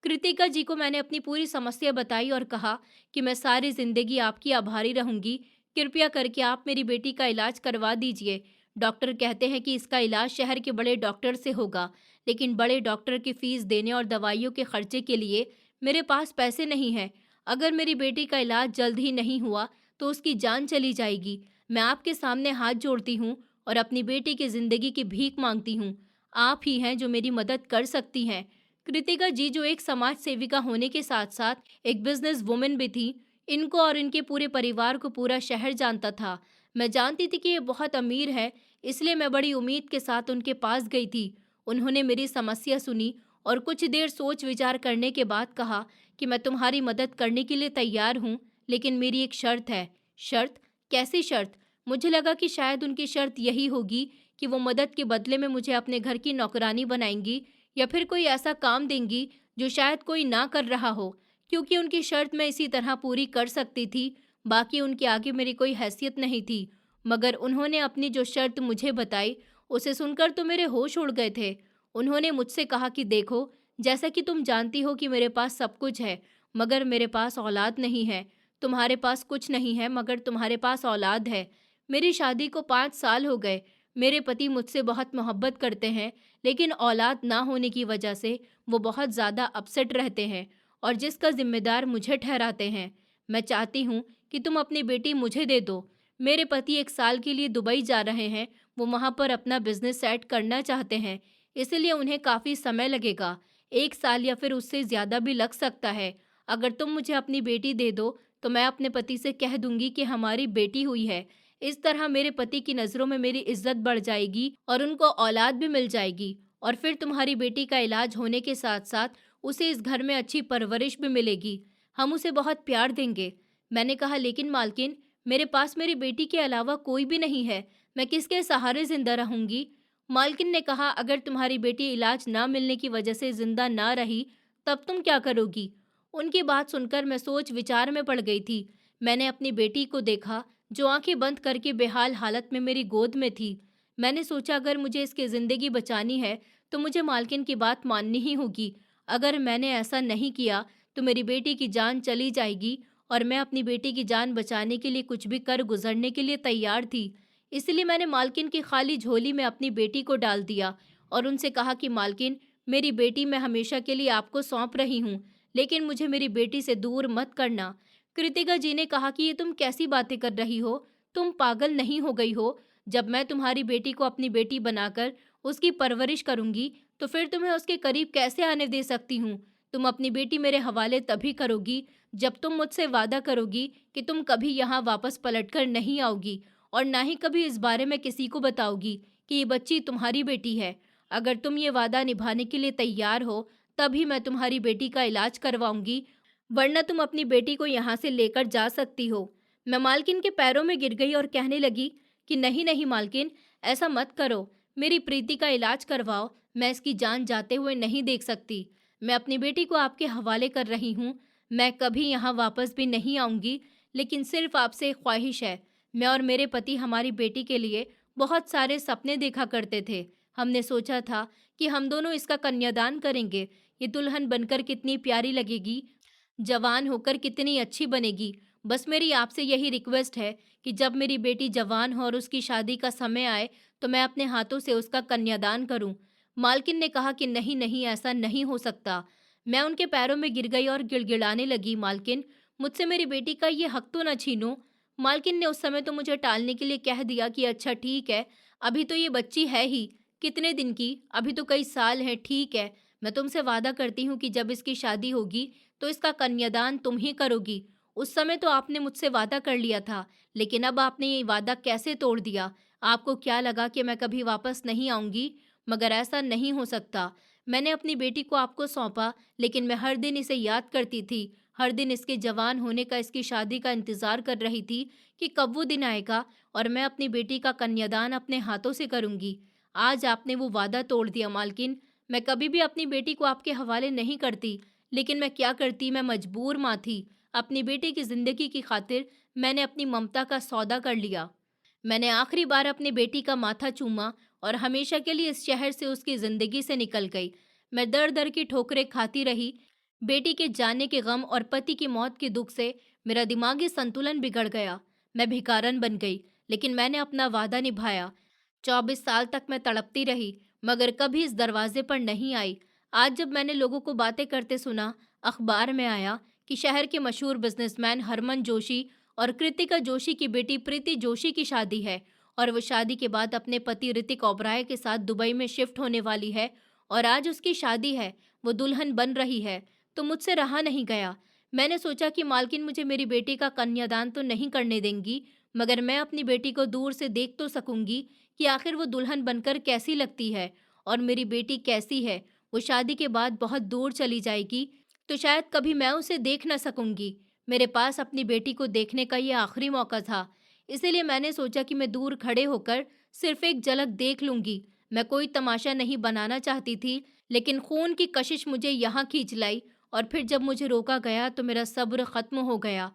कृतिका जी को मैंने अपनी पूरी समस्या बताई और कहा कि मैं सारी जिंदगी आपकी आभारी रहूंगी। कृपया करके आप मेरी बेटी का इलाज करवा दीजिए। डॉक्टर कहते हैं कि इसका इलाज शहर के बड़े डॉक्टर से होगा, लेकिन बड़े डॉक्टर की फीस देने और दवाइयों के खर्चे के लिए मेरे पास पैसे नहीं हैं। अगर मेरी बेटी का इलाज जल्द ही नहीं हुआ तो उसकी जान चली जाएगी। मैं आपके सामने हाथ जोड़ती हूँ और अपनी बेटी की जिंदगी की भीख मांगती हूँ। आप ही हैं जो मेरी मदद कर सकती हैं। कृतिका जी, जो एक समाज सेविका होने के साथ साथ एक बिजनेस वुमेन भी थी, इनको और इनके पूरे परिवार को पूरा शहर जानता था। मैं जानती थी कि ये बहुत अमीर है, इसलिए मैं बड़ी उम्मीद के साथ उनके पास गई थी। उन्होंने मेरी समस्या सुनी और कुछ देर सोच विचार करने के बाद कहा कि मैं तुम्हारी मदद करने के लिए तैयार हूँ, लेकिन मेरी एक शर्त है। शर्त? कैसी शर्त? मुझे लगा कि शायद उनकी शर्त यही होगी कि वो मदद के बदले में मुझे अपने घर की नौकरानी बनाएंगी या फिर कोई ऐसा काम देंगी जो शायद कोई ना कर रहा हो। क्योंकि उनकी शर्त मैं इसी तरह पूरी कर सकती थी, बाकी उनके आगे मेरी कोई हैसियत नहीं थी। मगर उन्होंने अपनी जो शर्त मुझे बताई, उसे सुनकर तो मेरे होश उड़ गए थे। उन्होंने मुझसे कहा कि देखो, जैसा कि तुम जानती हो कि मेरे पास सब कुछ है, मगर मेरे पास औलाद नहीं है। तुम्हारे पास कुछ नहीं है, मगर तुम्हारे पास औलाद है। मेरी शादी को 5 साल हो गए। मेरे पति मुझसे बहुत मोहब्बत करते हैं, लेकिन औलाद ना होने की वजह से वो बहुत ज़्यादा अपसेट रहते हैं और जिसका जिम्मेदार मुझे ठहराते हैं। मैं चाहती हूँ कि तुम अपनी बेटी मुझे दे दो। मेरे पति 1 साल के लिए दुबई जा रहे हैं। वो वहाँ पर अपना बिजनेस सेट करना चाहते हैं, इसलिए उन्हें काफ़ी समय लगेगा। 1 साल या फिर उससे ज़्यादा भी लग सकता है। अगर तुम मुझे अपनी बेटी दे दो तो मैं अपने पति से कह दूंगी कि हमारी बेटी हुई है। इस तरह मेरे पति की नज़रों में मेरी इज्जत बढ़ जाएगी और उनको औलाद भी मिल जाएगी, और फिर तुम्हारी बेटी का इलाज होने के साथ साथ उसे इस घर में अच्छी परवरिश भी मिलेगी। हम उसे बहुत प्यार देंगे। मैंने कहा, लेकिन मालकिन, मेरे पास मेरी बेटी के अलावा कोई भी नहीं है। मैं किसके सहारे जिंदा रहूंगी? मालकिन ने कहा, अगर तुम्हारी बेटी इलाज ना मिलने की वजह से जिंदा ना रही, तब तुम क्या करोगी? उनकी बात सुनकर मैं सोच विचार में पड़ गई थी। मैंने अपनी बेटी को देखा, जो आंखें बंद करके बेहाल हालत में मेरी गोद में थी। मैंने सोचा, अगर मुझे इसकी ज़िंदगी बचानी है तो मुझे मालकिन की बात माननी ही होगी। अगर मैंने ऐसा नहीं किया तो मेरी बेटी की जान चली जाएगी और मैं अपनी बेटी की जान बचाने के लिए कुछ भी कर गुजरने के लिए तैयार थी। इसलिए मैंने मालकिन की खाली झोली में अपनी बेटी को डाल दिया और उनसे कहा कि मालकिन, मेरी बेटी मैं हमेशा के लिए आपको सौंप रही हूँ, लेकिन मुझे मेरी बेटी से दूर मत करना। कृतिका जी ने कहा कि ये तुम कैसी बातें कर रही हो? तुम पागल नहीं हो गई हो? जब मैं तुम्हारी बेटी को अपनी बेटी बनाकर उसकी परवरिश करूंगी, तो फिर तुम्हें उसके करीब कैसे आने दे सकती हूँ? तुम अपनी बेटी मेरे हवाले तभी करोगी जब तुम मुझसे वादा करोगी कि तुम कभी यहाँ वापस पलटकर नहीं आओगी और ना ही कभी इस बारे में किसी को बताओगी कि ये बच्ची तुम्हारी बेटी है। अगर तुम ये वादा निभाने के लिए तैयार हो, तभी मैं तुम्हारी बेटी का इलाज करवाऊंगी, वरना तुम अपनी बेटी को यहाँ से लेकर जा सकती हो। मैं मालकिन के पैरों में गिर गई और कहने लगी कि नहीं नहीं मालकिन, ऐसा मत करो, मेरी प्रीति का इलाज करवाओ, मैं इसकी जान जाते हुए नहीं देख सकती। मैं अपनी बेटी को आपके हवाले कर रही हूँ, मैं कभी यहाँ वापस भी नहीं आऊँगी, लेकिन सिर्फ आपसे एक ख्वाहिश है। मैं और मेरे पति हमारी बेटी के लिए बहुत सारे सपने देखा करते थे। हमने सोचा था कि हम दोनों इसका कन्यादान करेंगे। ये दुल्हन बनकर कितनी प्यारी लगेगी, जवान होकर कितनी अच्छी बनेगी। बस मेरी आपसे यही रिक्वेस्ट है कि जब मेरी बेटी जवान हो और उसकी शादी का समय आए, तो मैं अपने हाथों से उसका कन्यादान करूं। मालकिन ने कहा कि नहीं नहीं, ऐसा नहीं हो सकता। मैं उनके पैरों में गिर गई और गिड़गिड़ाने लगी, मालकिन, मुझसे मेरी बेटी का ये हक तो न छीनो। मालकिन ने उस समय तो मुझे टालने के लिए कह दिया कि अच्छा ठीक है, अभी तो ये बच्ची है ही, कितने दिन की, अभी तो कई साल हैं, ठीक है। मैं तुमसे वादा करती हूँ कि जब इसकी शादी होगी तो इसका कन्यादान तुम ही करोगी। उस समय तो आपने मुझसे वादा कर लिया था, लेकिन अब आपने ये वादा कैसे तोड़ दिया? आपको क्या लगा कि मैं कभी वापस नहीं आऊँगी? मगर ऐसा नहीं हो सकता। मैंने अपनी बेटी को आपको सौंपा, लेकिन मैं हर दिन इसे याद करती थी। हर दिन इसके जवान होने का, इसकी शादी का इंतज़ार कर रही थी कि कब वो दिन आएगा और मैं अपनी बेटी का कन्यादान अपने हाथों से करूँगी। आज आपने वो वादा तोड़ दिया मालकिन। मैं कभी भी अपनी बेटी को आपके हवाले नहीं करती, लेकिन मैं क्या करती, मैं मजबूर माँ थी। अपनी बेटी की ज़िंदगी की खातिर मैंने अपनी ममता का सौदा कर लिया। मैंने आखिरी बार अपनी बेटी का माथा चूमा और हमेशा के लिए इस शहर से उसकी ज़िंदगी से निकल गई। मैं दर-दर की ठोकरें खाती रही। बेटी के जाने के गम और पति की मौत के दुःख से मेरा दिमागी संतुलन बिगड़ गया। मैं भिखारन बन गई, लेकिन मैंने अपना वादा निभाया। 24 साल तक मैं तड़पती रही, मगर कभी इस दरवाजे पर नहीं आई। आज जब मैंने लोगों को बातें करते सुना, अखबार में आया कि शहर के मशहूर बिजनेसमैन हरमन जोशी और कृतिका जोशी की बेटी प्रीति जोशी की शादी है और वो शादी के बाद अपने पति ऋतिक ओबराय के साथ दुबई में शिफ्ट होने वाली है और आज उसकी शादी है, वो दुल्हन बन रही है, तो मुझसे रहा नहीं गया। मैंने सोचा कि मालकिन मुझे मेरी बेटी का कन्यादान तो नहीं करने देंगी, मगर मैं अपनी बेटी को दूर से देख तो सकूंगी कि आखिर वो दुल्हन बनकर कैसी लगती है और मेरी बेटी कैसी है। वो शादी के बाद बहुत दूर चली जाएगी, तो शायद कभी मैं उसे देख न सकूंगी। मेरे पास अपनी बेटी को देखने का ये आखिरी मौका था, इसीलिए मैंने सोचा कि मैं दूर खड़े होकर सिर्फ एक झलक देख लूंगी। मैं कोई तमाशा नहीं बनाना चाहती थी, लेकिन खून की कशिश मुझे यहाँ खींच लाई और फिर जब मुझे रोका गया तो मेरा सब्र खत्म हो गया।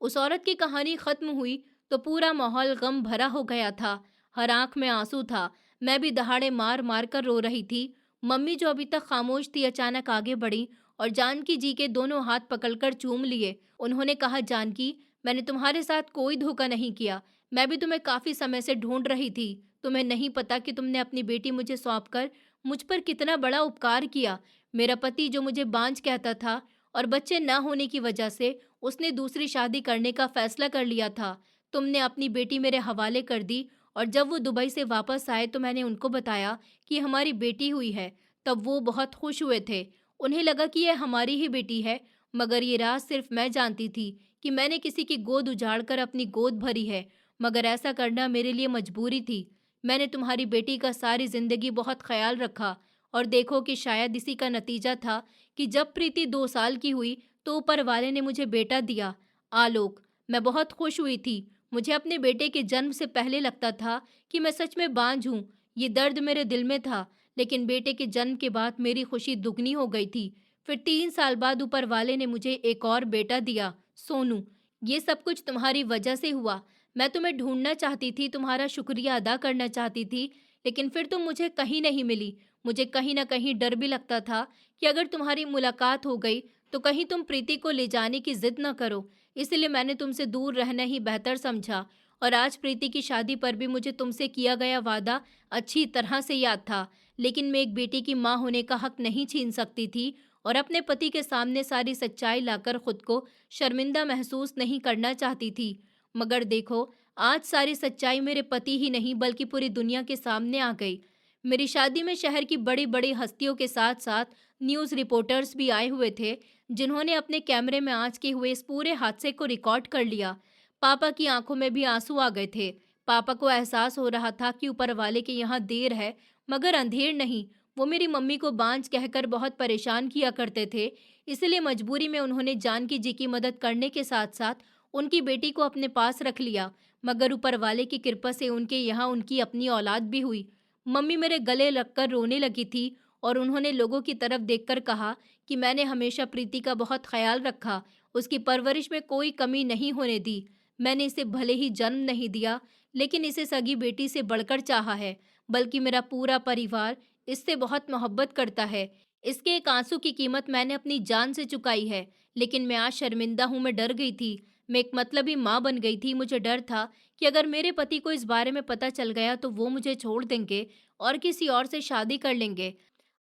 उस औरत की कहानी खत्म हुई तो पूरा माहौल गम भरा हो गया था। हर आंख में आंसू था। मैं भी दहाड़े मार मार कर रो रही थी। मम्मी जो अभी तक खामोश थी, अचानक आगे बढ़ी और जानकी जी के दोनों हाथ पकड़कर चूम लिए। उन्होंने कहा, जानकी, मैंने तुम्हारे साथ कोई धोखा नहीं किया। मैं भी तुम्हें काफी समय से ढूंढ रही थी। तुम्हें नहीं पता कि तुमने अपनी बेटी मुझे सौंप कर मुझ पर कितना बड़ा उपकार किया। मेरा पति जो मुझे बांझ कहता था और बच्चे न होने की वजह से उसने दूसरी शादी करने का फैसला कर लिया था, तुमने अपनी बेटी मेरे हवाले कर दी और जब वो दुबई से वापस आए तो मैंने उनको बताया कि हमारी बेटी हुई है। तब वो बहुत खुश हुए थे। उन्हें लगा कि यह हमारी ही बेटी है, मगर ये राज सिर्फ मैं जानती थी कि मैंने किसी की गोद उजाड़कर अपनी गोद भरी है, मगर ऐसा करना मेरे लिए मजबूरी थी। मैंने तुम्हारी बेटी का सारी जिंदगी बहुत ख्याल रखा और देखो कि शायद इसी का नतीजा था कि जब प्रीति 2 साल की हुई तो ऊपर वाले ने मुझे बेटा दिया, आलोक। मैं बहुत खुश हुई थी। मुझे अपने बेटे के जन्म से पहले लगता था कि मैं सच में बांझ हूँ। ये दर्द मेरे दिल में था, लेकिन बेटे के जन्म के बाद मेरी खुशी दुगनी हो गई थी। फिर 3 साल बाद ऊपर वाले ने मुझे एक और बेटा दिया, सोनू। ये सब कुछ तुम्हारी वजह से हुआ। मैं तुम्हें ढूंढना चाहती थी, तुम्हारा शुक्रिया अदा करना चाहती थी, लेकिन फिर तुम मुझे कहीं नहीं मिली। मुझे कहीं ना कहीं डर भी लगता था कि अगर तुम्हारी मुलाकात हो गई तो कहीं तुम प्रीति को ले जाने की जिद न करो। इसलिए मैंने तुमसे दूर रहना ही बेहतर समझा और आज प्रीति की शादी पर भी मुझे तुमसे किया गया वादा अच्छी तरह से याद था। लेकिन मैं एक बेटी की माँ होने का हक नहीं छीन सकती थी और अपने पति के सामने सारी सच्चाई लाकर खुद को शर्मिंदा महसूस नहीं करना चाहती थी। मगर देखो, आज सारी सच्चाई मेरे पति ही नहीं बल्कि पूरी दुनिया के सामने आ गई। मेरी शादी में शहर की बड़ी बड़ी हस्तियों के साथ साथ न्यूज़ रिपोर्टर्स भी आए हुए थे, जिन्होंने अपने कैमरे में आज के हुए इस पूरे हादसे को रिकॉर्ड कर लिया। पापा की आंखों में भी आंसू आ गए थे। पापा को एहसास हो रहा था कि ऊपर वाले के यहाँ देर है मगर अंधेर नहीं। वो मेरी मम्मी को बांझ कहकर बहुत परेशान किया करते थे। इसलिए मजबूरी में उन्होंने जानकी जी की मदद करने के साथ साथ उनकी बेटी को अपने पास रख लिया। मगर ऊपर वाले की कृपा से उनके यहाँ उनकी अपनी औलाद भी हुई। मम्मी मेरे गले लगकर रोने लगी थी और उन्होंने लोगों की तरफ देखकर कहा कि मैंने हमेशा प्रीति का बहुत ख्याल रखा, उसकी परवरिश में कोई कमी नहीं होने दी। मैंने इसे भले ही जन्म नहीं दिया, लेकिन इसे सगी बेटी से बढ़कर चाहा है, बल्कि मेरा पूरा परिवार इससे बहुत मोहब्बत करता है। इसके एक आंसू की कीमत मैंने अपनी जान से चुकाई है। लेकिन मैं आज शर्मिंदा हूँ, मैं डर गई थी। मैं एक मतलबी माँ बन गई थी। मुझे डर था कि अगर मेरे पति को इस बारे में पता चल गया तो वो मुझे छोड़ देंगे और किसी और से शादी कर लेंगे।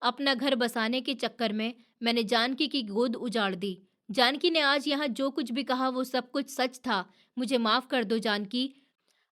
अपना घर बसाने के चक्कर में मैंने जानकी की गोद उजाड़ दी। जानकी ने आज यहाँ जो कुछ भी कहा वो सब कुछ सच था। मुझे माफ कर दो जानकी।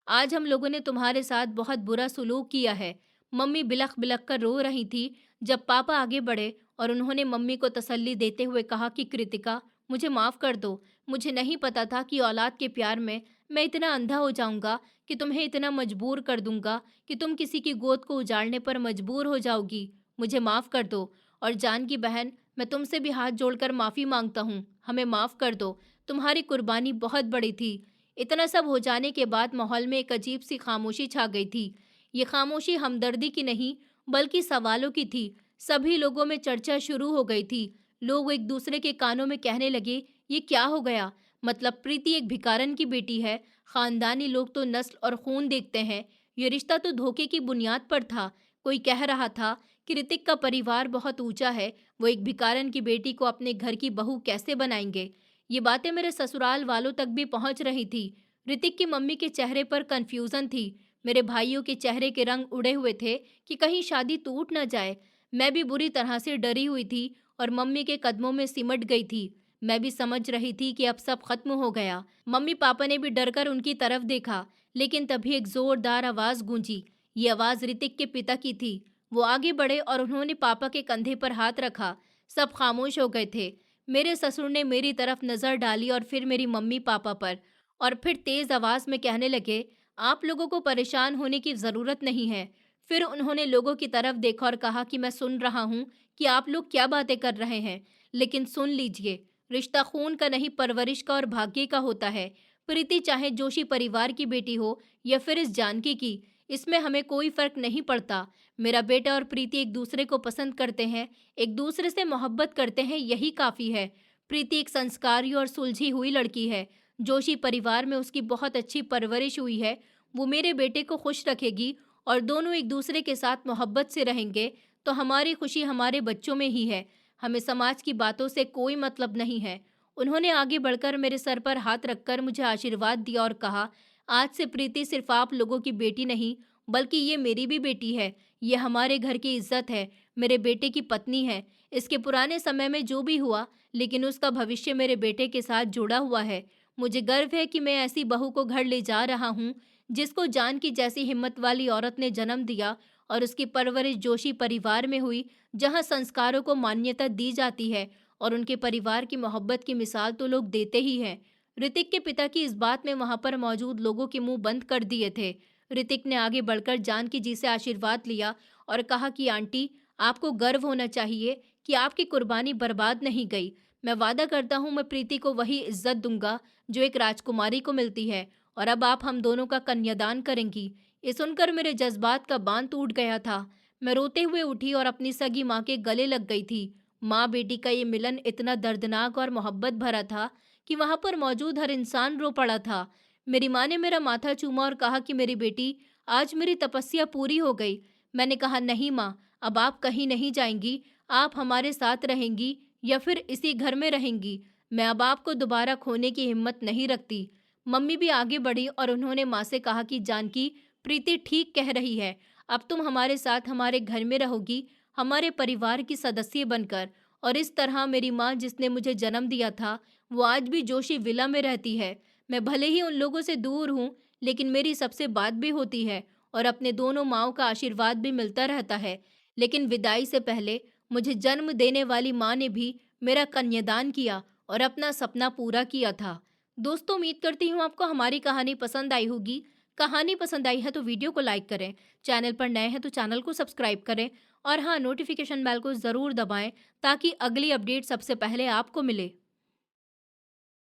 आज हम लोगों ने तुम्हारे साथ बहुत बुरा सुलूक किया है। मम्मी बिलख बिलख कर रो रही थी जब पापा आगे बढ़े और उन्होंने मम्मी को तसल्ली देते हुए कहा कि कृतिका, मुझे माफ कर दो। मुझे नहीं पता था कि औलाद के प्यार में मैं इतना अंधा हो जाऊंगा कि तुम्हें इतना मजबूर कर दूंगा कि तुम किसी की गोद को उजाड़ने पर मजबूर हो जाओगी। मुझे माफ कर दो। और जान की बहन, मैं तुमसे भी हाथ जोड़कर माफी मांगता हूँ। हमें माफ कर दो। तुम्हारी कुर्बानी बहुत बड़ी थी। इतना सब हो जाने के बाद माहौल में एक अजीब सी खामोशी छा गई थी। ये खामोशी हमदर्दी की नहीं बल्कि सवालों की थी। सभी लोगों में चर्चा शुरू हो गई थी। लोग एक दूसरे के कानों में कहने लगे, ये क्या हो गया? मतलब प्रीति एक भिखारन की बेटी है। खानदानी लोग तो नस्ल और खून देखते हैं। ये रिश्ता तो धोखे की बुनियाद पर था। कोई कह रहा था कि ऋतिक का परिवार बहुत ऊंचा है, वो एक भिखारन की बेटी को अपने घर की बहू कैसे बनाएंगे? ये बातें मेरे ससुराल वालों तक भी पहुंच रही थी। ऋतिक की मम्मी के चेहरे पर कंफ्यूजन थी। मेरे भाइयों के चेहरे के रंग उड़े हुए थे कि कहीं शादी टूट न जाए। मैं भी बुरी तरह से डरी हुई थी और मम्मी के कदमों में सिमट गई थी। मैं भी समझ रही थी कि अब सब खत्म हो गया। मम्मी पापा ने भी डरकर उनकी तरफ देखा, लेकिन तभी एक जोरदार आवाज गूंजी। ये आवाज ऋतिक के पिता की थी। वो आगे बढ़े और उन्होंने पापा के कंधे पर हाथ रखा। सब खामोश हो गए थे। मेरे ससुर ने मेरी तरफ नजर डाली और फिर मेरी मम्मी पापा पर, और फिर तेज आवाज में कहने लगे, आप लोगों को परेशान होने की जरूरत नहीं है। फिर उन्होंने लोगों की तरफ देखा और कहा कि मैं सुन रहा हूँ कि आप लोग क्या बातें कर रहे हैं, लेकिन सुन लीजिए, रिश्ता खून का नहीं परवरिश का और भाग्य का होता है। प्रीति चाहे जोशी परिवार की बेटी हो या फिर इस जानकी की, इसमें हमें कोई फर्क नहीं पड़ता। मेरा बेटा और प्रीति एक दूसरे को पसंद करते हैं, एक दूसरे से मोहब्बत करते हैं, यही काफ़ी है। प्रीति एक संस्कारी और सुलझी हुई लड़की है। जोशी परिवार में उसकी बहुत अच्छी परवरिश हुई है। वो मेरे बेटे को खुश रखेगी और दोनों एक दूसरे के साथ मोहब्बत से रहेंगे, तो हमारी खुशी हमारे बच्चों में ही है। हमें समाज की बातों से कोई मतलब नहीं है। उन्होंने आगे बढ़कर मेरे सर पर हाथ रखकर मुझे आशीर्वाद दिया और कहा, आज से प्रीति सिर्फ आप लोगों की बेटी नहीं बल्कि ये मेरी भी बेटी है। ये हमारे घर की इज्जत है, मेरे बेटे की पत्नी है। इसके पुराने समय में जो भी हुआ, लेकिन उसका भविष्य मेरे बेटे के साथ जुड़ा हुआ है। मुझे गर्व है कि मैं ऐसी बहू को घर ले जा रहा हूँ जिसको जान की जैसी हिम्मत वाली औरत ने जन्म दिया और उसकी परवरिश जोशी परिवार में हुई, जहाँ संस्कारों को मान्यता दी जाती है और उनके परिवार की मोहब्बत की मिसाल तो लोग देते ही हैं। ऋतिक के पिता की इस बात में वहां पर मौजूद लोगों के मुंह बंद कर दिए थे। ऋतिक ने आगे बढ़कर जानकी जी से आशीर्वाद लिया और कहा कि आंटी, आपको गर्व होना चाहिए कि आपकी कुर्बानी बर्बाद नहीं गई। मैं वादा करता हूँ मैं प्रीति को वही इज्जत दूंगा जो एक राजकुमारी को मिलती है, और अब आप हम दोनों का कन्यादान करेंगी। ये सुनकर मेरे जज्बात का बांध टूट गया था। मैं रोते हुए उठी और अपनी सगी माँ के गले लग गई थी। माँ बेटी का ये मिलन इतना दर्दनाक और मोहब्बत भरा था कि वहां पर मौजूद हर इंसान रो पड़ा था। मेरी माँ ने मेरा माथा चूमा और कहा कि मेरी बेटी, आज मेरी तपस्या पूरी हो गई। मैंने कहा, नहीं माँ, अब आप कहीं नहीं जाएंगी, आप हमारे साथ रहेंगी या फिर इसी घर में रहेंगी। मैं अब आपको दोबारा खोने की हिम्मत नहीं रखती। मम्मी भी आगे बढ़ी और उन्होंने माँ से कहा कि जानकी, प्रीति ठीक कह रही है। अब तुम हमारे साथ हमारे घर में रहोगी, हमारे परिवार की सदस्य बनकर। और इस तरह मेरी माँ जिसने मुझे जन्म दिया था, वो आज भी जोशी विला में रहती है। मैं भले ही उन लोगों से दूर हूँ, लेकिन मेरी सबसे बात भी होती है और अपने दोनों माँओं का आशीर्वाद भी मिलता रहता है। लेकिन विदाई से पहले मुझे जन्म देने वाली माँ ने भी मेरा कन्यादान किया और अपना सपना पूरा किया था। दोस्तों, उम्मीद करती हूँ आपको हमारी कहानी पसंद आई होगी। कहानी पसंद आई है तो वीडियो को लाइक करें, चैनल पर नए हैं तो चैनल को सब्सक्राइब करें और हाँ, नोटिफिकेशन बेल को ज़रूर दबाएं ताकि अगली अपडेट सबसे पहले आपको मिले।